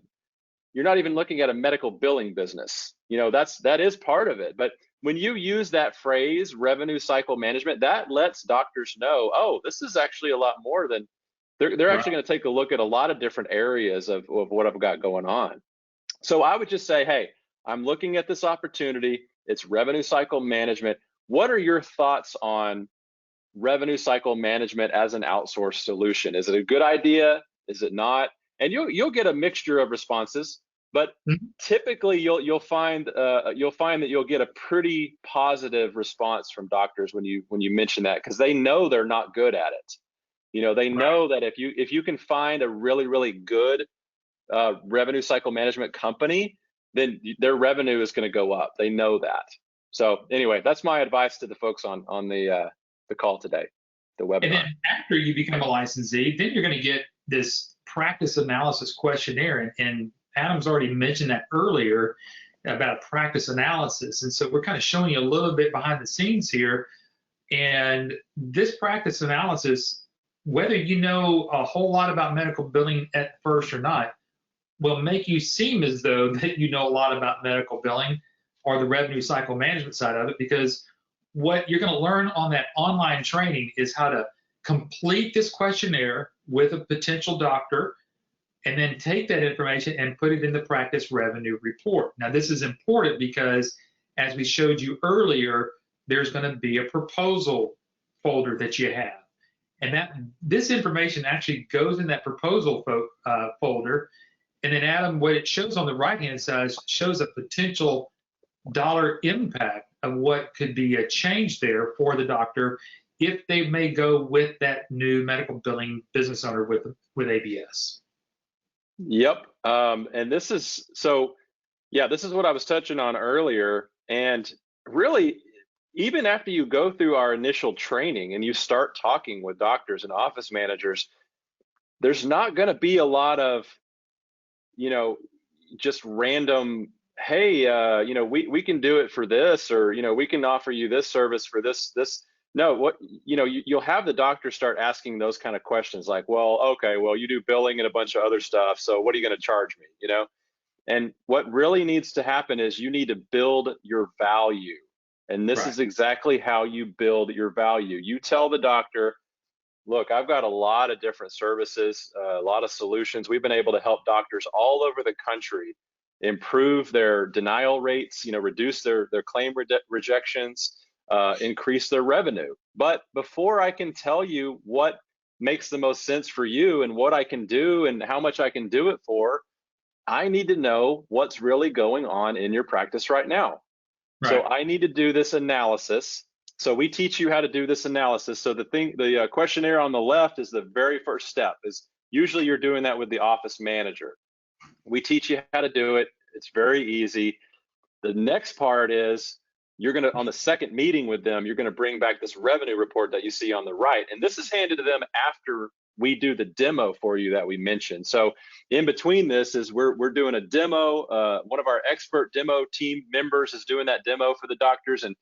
[SPEAKER 2] medical billing business. That is part of it. But when you use that phrase, revenue cycle management, that lets doctors know, oh, this is actually a lot more than They're actually going to take a look at a lot of different areas of what I've got going on. So I would just say, hey, I'm looking at this opportunity. It's revenue cycle management. What are your thoughts on revenue cycle management as an outsourced solution? Is it a good idea? Is it not? And you'll get a mixture of responses, but typically you'll find that you'll get a pretty positive response from doctors when you mention that, because they know they're not good at it. You know, they know that if you can find a really, really good revenue cycle management company, then their revenue is going to go up. They know that. So anyway, that's my advice to the folks on the call today, the webinar.
[SPEAKER 1] And then after you become a licensee, then you're going to get this practice analysis questionnaire. And Adam's already mentioned that earlier about practice analysis. And so we're kind of showing you a little bit behind the scenes here. And this practice analysis, whether you know a whole lot about medical billing at first or not, will make you seem as though that you know a lot about medical billing or the revenue cycle management side of it, because what you're going to learn on that online training is how to complete this questionnaire with a potential doctor and then take that information and put it in the practice revenue report. Now, this is important because, as we showed you earlier, there's going to be a proposal folder that you have. And this information actually goes in that proposal folder. And then, Adam, what it shows on the right-hand side shows a potential dollar impact of what could be a change there for the doctor if they may go with that new medical billing business owner with ABS.
[SPEAKER 2] Yep. And this is what I was touching on earlier. And really, even after you go through our initial training and you start talking with doctors and office managers, there's not going to be a lot of, just random, hey, we can do it for this, or, we can offer you this service for this. No, you'll have the doctor start asking those kind of questions like, well, okay, well, you do billing and a bunch of other stuff, so what are you going to charge me? And what really needs to happen is you need to build your value. And this is exactly how you build your value. You tell the doctor, look, I've got a lot of different services, a lot of solutions. We've been able to help doctors all over the country improve their denial rates, reduce their claim rejections, increase their revenue. But before I can tell you what makes the most sense for you and what I can do and how much I can do it for, I need to know what's really going on in your practice right now. So I need to do this analysis. So we teach you how to do this analysis. So the questionnaire on the left is the very first step. Is usually you're doing that with the office manager. We teach you how to do it. It's very easy. The next part is you're going to, on the second meeting with them, you're going to bring back this revenue report that you see on the right. And this is handed to them after we do the demo for you that we mentioned. So in between this is we're doing a demo. One of our expert demo team members is doing that demo for the doctors and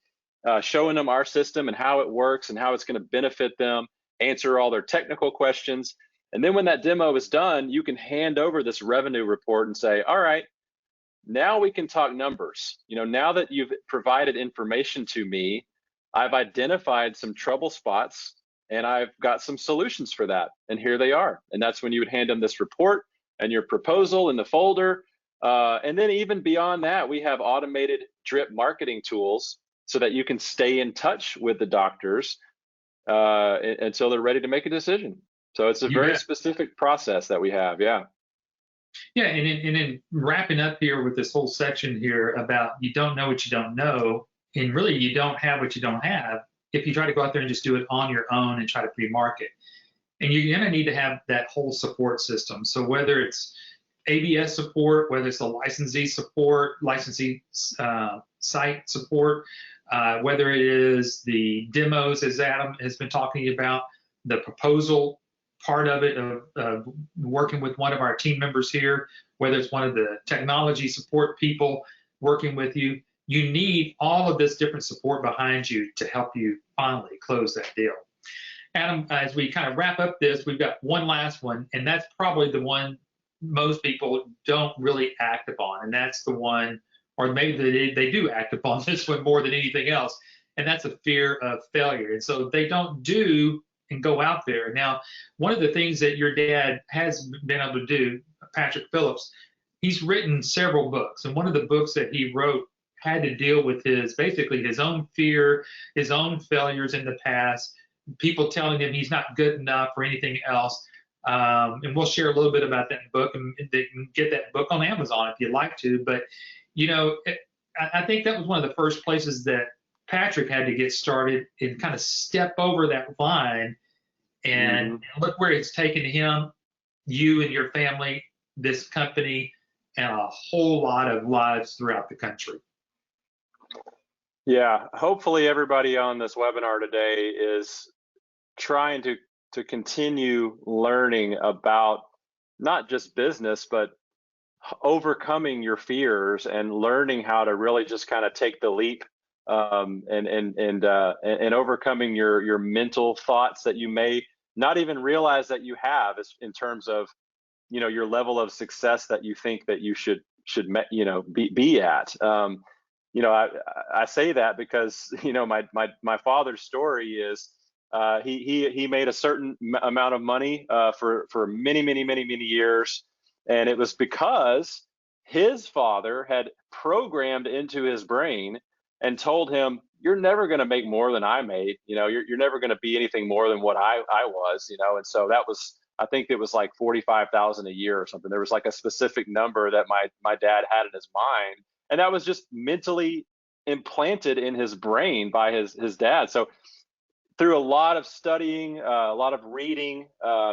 [SPEAKER 2] showing them our system and how it works and how it's going to benefit them, answer all their technical questions. And then when that demo is done, you can hand over this revenue report and say, all right, now we can talk numbers. Now that you've provided information to me, I've identified some trouble spots and I've got some solutions for that. And here they are. And that's when you would hand them this report and your proposal in the folder. And then even beyond that, we have automated drip marketing tools so that you can stay in touch with the doctors until they're ready to make a decision. So it's a very specific process that we have. Yeah.
[SPEAKER 1] Yeah. And then wrapping up here with this whole section here about you don't know what you don't know, and really you don't have what you don't have if you try to go out there and just do it on your own and try to pre-market. And you're going to need to have that whole support system. So whether it's ABS support, whether it's the licensee support, licensee site support, whether it is the demos, as Adam has been talking about, the proposal part of it, of working with one of our team members here, whether it's one of the technology support people working with you, you need all of this different support behind you to help you finally close that deal. Adam, as we kind of wrap up this, we've got one last one, and that's probably the one most people don't really act upon, and that's the one, or maybe they do act upon this one more than anything else, and that's a fear of failure. And so they don't do and go out there. Now, one of the things that your dad has been able to do, Patrick Phillips, he's written several books, and one of the books that he wrote had to deal with basically his own fear, his own failures in the past, people telling him he's not good enough or anything else. And we'll share a little bit about that book, and they can get that book on Amazon if you'd like to. But, I think that was one of the first places that Patrick had to get started and kind of step over that line and look where it's taken him, you and your family, this company, and a whole lot of lives throughout the country.
[SPEAKER 2] Yeah, hopefully everybody on this webinar today is trying to continue learning about not just business, but overcoming your fears and learning how to really just kind of take the leap, and overcoming your mental thoughts that you may not even realize that you have, in terms of your level of success that you think that you should be at. I say that because my father's story is he made a certain amount of money for many years, and it was because his father had programmed into his brain and told him, "You're never going to make more than I made. You're never going to be anything more than what I was." And so that was, I think it was like 45,000 a year or something. There was like a specific number that my dad had in his mind, and that was just mentally implanted in his brain by his dad. So through a lot of studying, a lot of reading,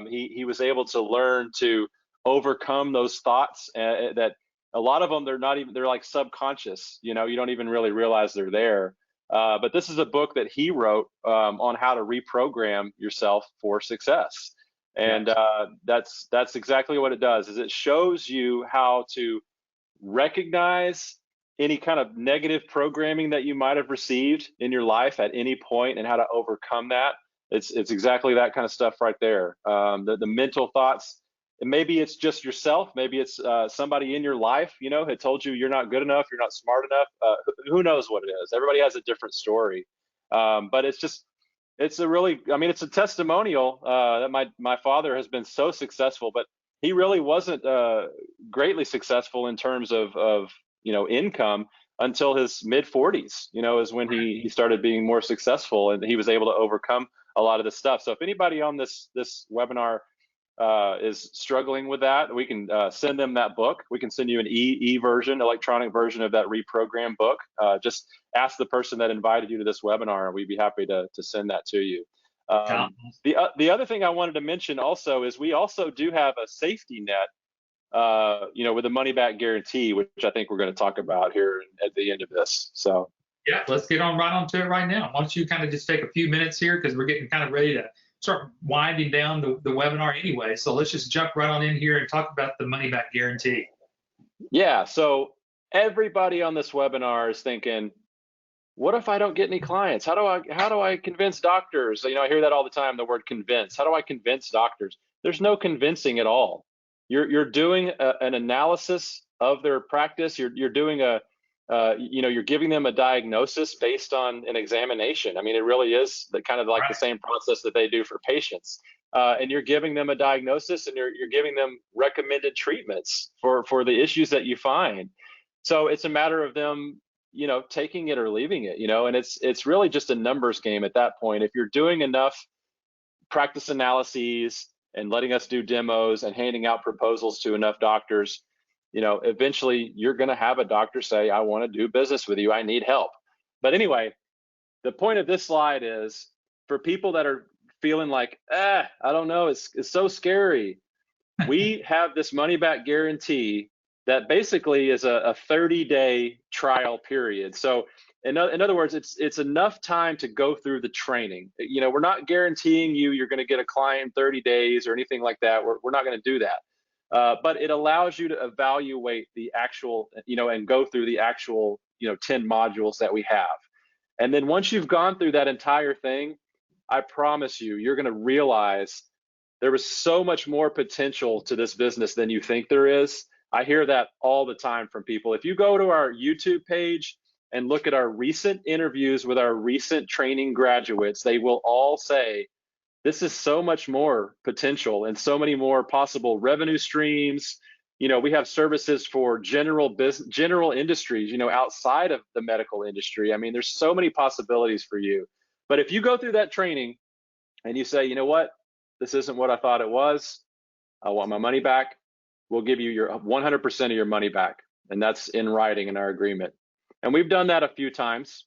[SPEAKER 2] he was able to learn to overcome those thoughts, that a lot of them, they're like subconscious. You don't even really realize they're there. But this is a book that he wrote on how to reprogram yourself for success. And that's exactly what it does, is it shows you how to recognize any kind of negative programming that you might have received in your life at any point and how to overcome that. It's exactly that kind of stuff right there. The mental thoughts, and maybe it's just yourself, maybe it's somebody in your life, had told you you're not good enough, you're not smart enough. Who knows what it is? Everybody has a different story. But it's a testimonial that my father has been so successful, but he really wasn't greatly successful in terms of income until his mid 40s, is when he started being more successful, and he was able to overcome a lot of this stuff. So if anybody on this webinar is struggling with that, we can send them that book. We can send you an electronic version of that reprogram book. Just ask the person that invited you to this webinar, and we'd be happy to send that to you. The other thing I wanted to mention also is we also do have a safety net, with a money back guarantee, which I think we're going to talk about here at the end of this. So
[SPEAKER 1] yeah, let's get right onto it right now. Why don't you kind of just take a few minutes here, because we're getting kind of ready to start winding down the webinar anyway. So let's just jump right on in here and talk about the money back guarantee.
[SPEAKER 2] Yeah, so everybody on this webinar is thinking, what if I don't get any clients? How do I convince doctors? I hear that all the time, the word convince. How do I convince doctors? There's no convincing at all. You're doing an analysis of their practice. You're doing you're giving them a diagnosis based on an examination. I mean, it really is the same process that they do for patients. And you're giving them a diagnosis, and you're giving them recommended treatments for the issues that you find. So it's a matter of them, taking it or leaving it, and it's really just a numbers game at that point. If you're doing enough practice analyses and letting us do demos and handing out proposals to enough doctors, eventually you're going to have a doctor say, I want to do business with you. I need help. But anyway, the point of this slide is for people that are feeling like, I don't know, it's so scary. We have this money back guarantee that basically is a 30-day trial period. So in other words, it's enough time to go through the training. We're not guaranteeing you're going to get a client in 30 days or anything like that. We're not going to do that. But it allows you to evaluate the actual, and go through the actual, 10 modules that we have. And then once you've gone through that entire thing, I promise you're going to realize there was so much more potential to this business than you think there is. I hear that all the time from people. If you go to our YouTube page and look at our recent interviews with our recent training graduates, they will all say, this is so much more potential and so many more possible revenue streams. We have services for general industries, outside of the medical industry. I mean, there's so many possibilities for you. But if you go through that training and you say, you know what, this isn't what I thought it was, I want my money back, we'll give you your 100% of your money back. And that's in writing in our agreement. And we've done that a few times.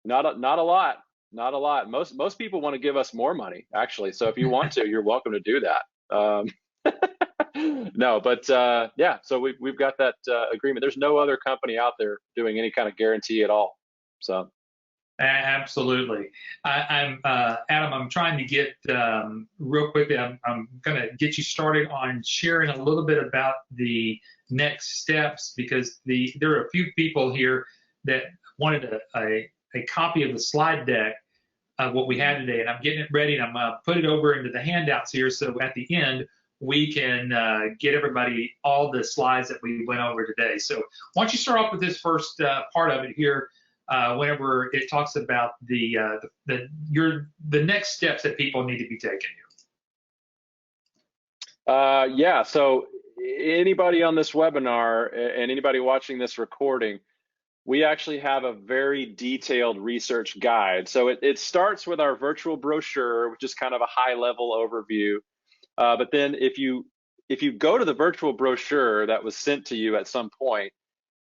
[SPEAKER 2] Not a lot. Not a lot. Most people want to give us more money, actually. So if you want to, you're welcome to do that. No, but yeah. So we've got that agreement. There's no other company out there doing any kind of guarantee at all. So.
[SPEAKER 1] Absolutely. I'm Adam. I'm trying to get real quickly. I'm going to get you started on sharing a little bit about the next steps, because there are a few people here that wanted a copy of the slide deck of what we had today, and I'm getting it ready, and I'm going to put it over into the handouts here, so at the end we can get everybody all the slides that we went over today. So why don't you start off with this first part of it here, whenever it talks about the next steps that people need to be taking.
[SPEAKER 2] Yeah. So anybody on this webinar and anybody watching this recording, we actually have a very detailed research guide. So it starts with our virtual brochure, which is kind of a high-level overview. But then if you go to the virtual brochure that was sent to you at some point,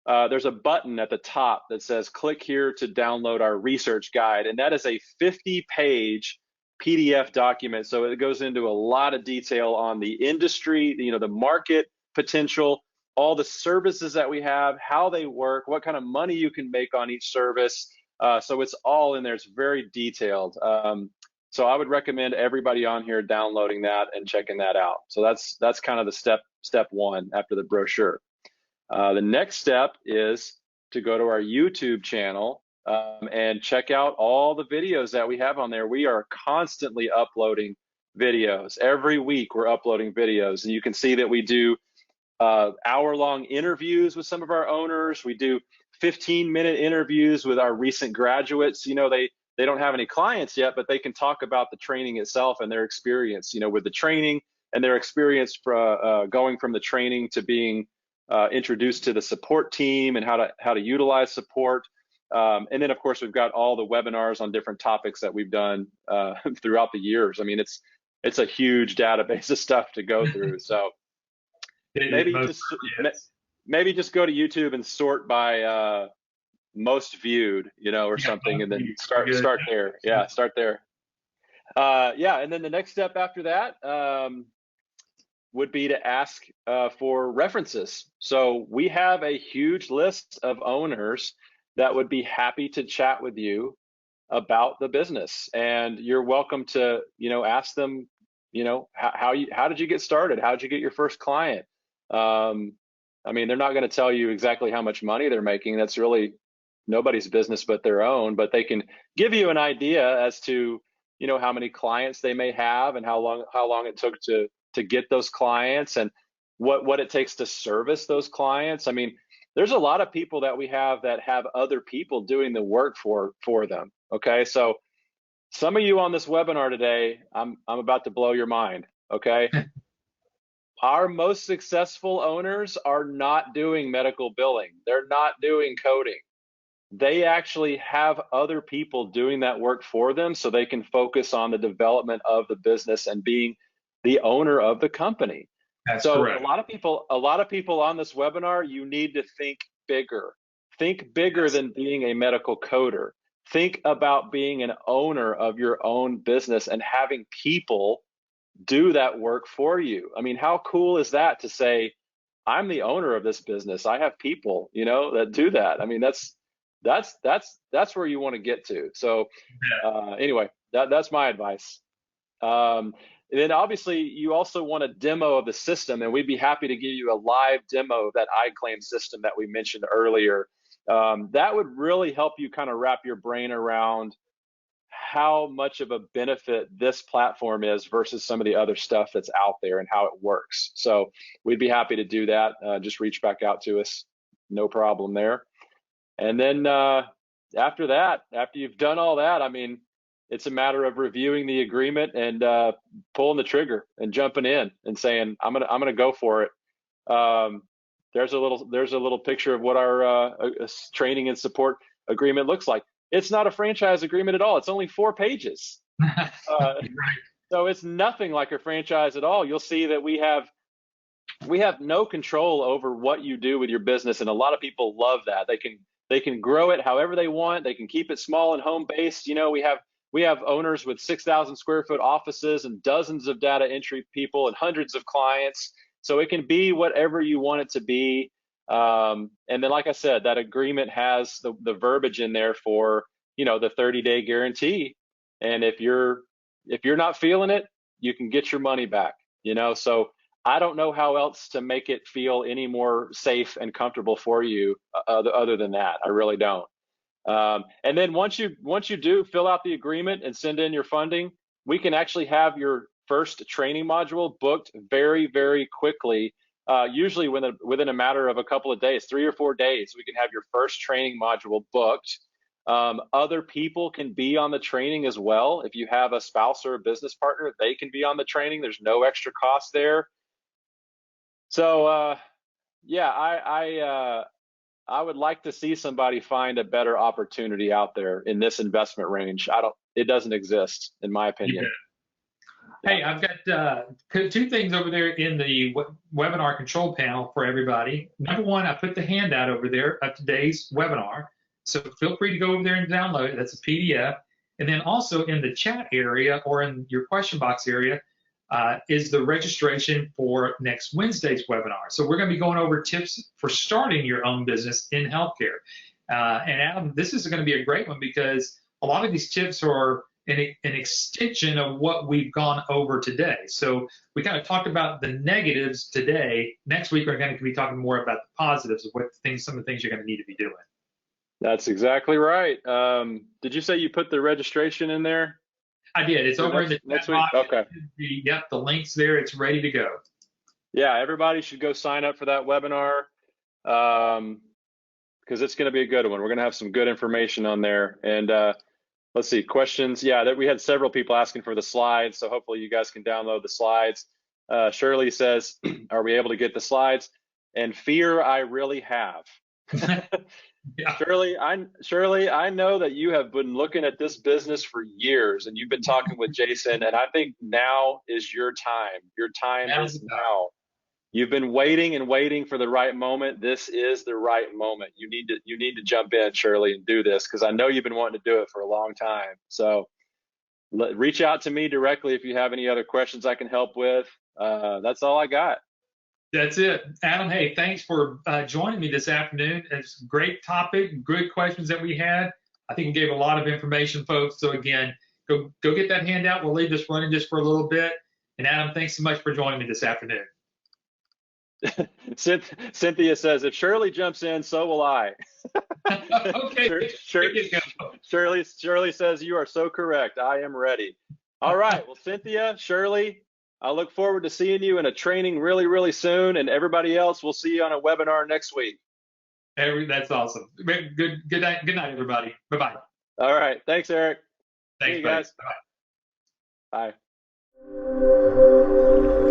[SPEAKER 2] there's a button at the top that says click here to download our research guide, and that is a 50-page PDF document. So it goes into a lot of detail on the industry, the market potential, all the services that we have, how they work, what kind of money you can make on each service. So it's all in there. It's very detailed. So I would recommend everybody on here downloading that and checking that out. So that's kind of the step one after the brochure. The next step is to go to our YouTube channel and check out all the videos that we have on there. We are constantly uploading videos. Every week we're uploading videos, and you can see that we do hour-long interviews with some of our owners. We do 15-minute interviews with our recent graduates. They don't have any clients yet, but they can talk about the training itself and their experience, with the training and their experience going from the training to being introduced to the support team and how to utilize support. And then, of course, we've got all the webinars on different topics that we've done throughout the years. I mean, it's a huge database of stuff to go through. So maybe just go to YouTube and sort by most viewed, or something, and then start there. Yeah, start there. Yeah, and then the next step after that would be to ask for references. So we have a huge list of owners that would be happy to chat with you about the business, and you're welcome to ask them how did you get started, how did you get your first client. I mean, they're not going to tell you exactly how much money they're making. That's really nobody's business but their own, but they can give you an idea as to how many clients they may have and how long it took to get those clients, and what it takes to service those clients. I mean, there's a lot of people that we have that have other people doing the work for them. Okay, so some of you on this webinar today, I'm about to blow your mind. Okay. Our most successful owners are not doing medical billing. They're not doing coding. They actually have other people doing that work for them, so they can focus on the development of the business and being the owner of the company.
[SPEAKER 1] That's
[SPEAKER 2] so
[SPEAKER 1] correct.
[SPEAKER 2] a lot of people on this webinar, you need to think bigger. Think bigger than being a medical coder. Think about being an owner of your own business and having people do that work for you. I mean, how cool is that to say, I'm the owner of this business. I have people, that do that. I mean, that's where you want to get to. So anyway, that's my advice. And then obviously you also want a demo of the system, and we'd be happy to give you a live demo of that iClaim system that we mentioned earlier. That would really help you kind of wrap your brain around how much of a benefit this platform is versus some of the other stuff that's out there and how it works. So we'd be happy to do that. Just reach back out to us. No problem there. And then after you've done all that, I mean, It's a matter of reviewing the agreement and pulling the trigger and jumping in and saying, I'm gonna go for it. There's a little picture of what our training and support agreement looks like. It's not a franchise agreement at all. It's only 4 pages.
[SPEAKER 1] Right.
[SPEAKER 2] So it's nothing like a franchise at all. You'll see that we have no control over what you do with your business, and a lot of people love that. They can grow it however they want. They can keep it small and home based. You know, we have owners with 6,000 square foot offices and dozens of data entry people and hundreds of clients. So it can be whatever you want it to be. And then, like I said, that agreement has the verbiage in there for, you know, the 30-day guarantee. And if you're not feeling it, you can get your money back, you know? So I don't know how else to make it feel any more safe and comfortable for you other than that. I really don't. And then once you do fill out the agreement and send in your funding, we can actually have your first training module booked very, very quickly. Usually within a matter of a couple of days, 3 or 4 days, we can have your first training module booked. Other people can be on the training as well. If you have a spouse or a business partner, they can be on the training. There's no extra cost there. So yeah, I would like to see somebody find a better opportunity out there in this investment range. It doesn't exist, in my opinion.
[SPEAKER 1] Yeah. Hey, I've got 2 things over there in the webinar control panel for everybody. Number one, I put the handout over there of today's webinar. So feel free to go over there and download it. That's a PDF. And then also in the chat area or in your question box area is the registration for next Wednesday's webinar. So we're going to be going over tips for starting your own business in healthcare. And Adam, this is going to be a great one because a lot of these tips are an extension of what we've gone over today. So we kind of talked about the negatives today. Next week, we're going to be talking more about the positives of some of the things you're going to need to be doing.
[SPEAKER 2] That's exactly right. Did you say you put the registration in there?
[SPEAKER 1] I did. It's over in the
[SPEAKER 2] next week. Okay.
[SPEAKER 1] Yep, the link's there. It's ready to go.
[SPEAKER 2] Yeah, everybody should go sign up for that webinar because it's going to be a good one. We're going to have some good information on there. And let's see, questions. Yeah, we had several people asking for the slides, so hopefully you guys can download the slides. Shirley says, "Are we able to get the slides?" And fear I really have. Yeah. Shirley, I know that you have been looking at this business for years, and you've been talking with Jason, and I think now is your time. Your time is now. You've been waiting and waiting for the right moment. This is the right moment. You need to jump in, Shirley, and do this because I know you've been wanting to do it for a long time. So reach out to me directly if you have any other questions I can help with. That's all I got.
[SPEAKER 1] That's it. Adam, hey, thanks for joining me this afternoon. It's a great topic, good questions that we had. I think we gave a lot of information, folks. So again, go get that handout. We'll leave this running just for a little bit. And Adam, thanks so much for joining me this afternoon.
[SPEAKER 2] Cynthia says, if Shirley jumps in, so will I.
[SPEAKER 1] Okay.
[SPEAKER 2] Shirley says, you are so correct. I am ready. All right. Well, Cynthia, Shirley, I look forward to seeing you in a training really, really soon. And everybody else, we'll see you on a webinar next week.
[SPEAKER 1] That's awesome. Good night, everybody. Bye-bye.
[SPEAKER 2] All right. Thanks, Eric.
[SPEAKER 1] Thanks,
[SPEAKER 2] see you guys.
[SPEAKER 1] Bye.
[SPEAKER 2] Bye.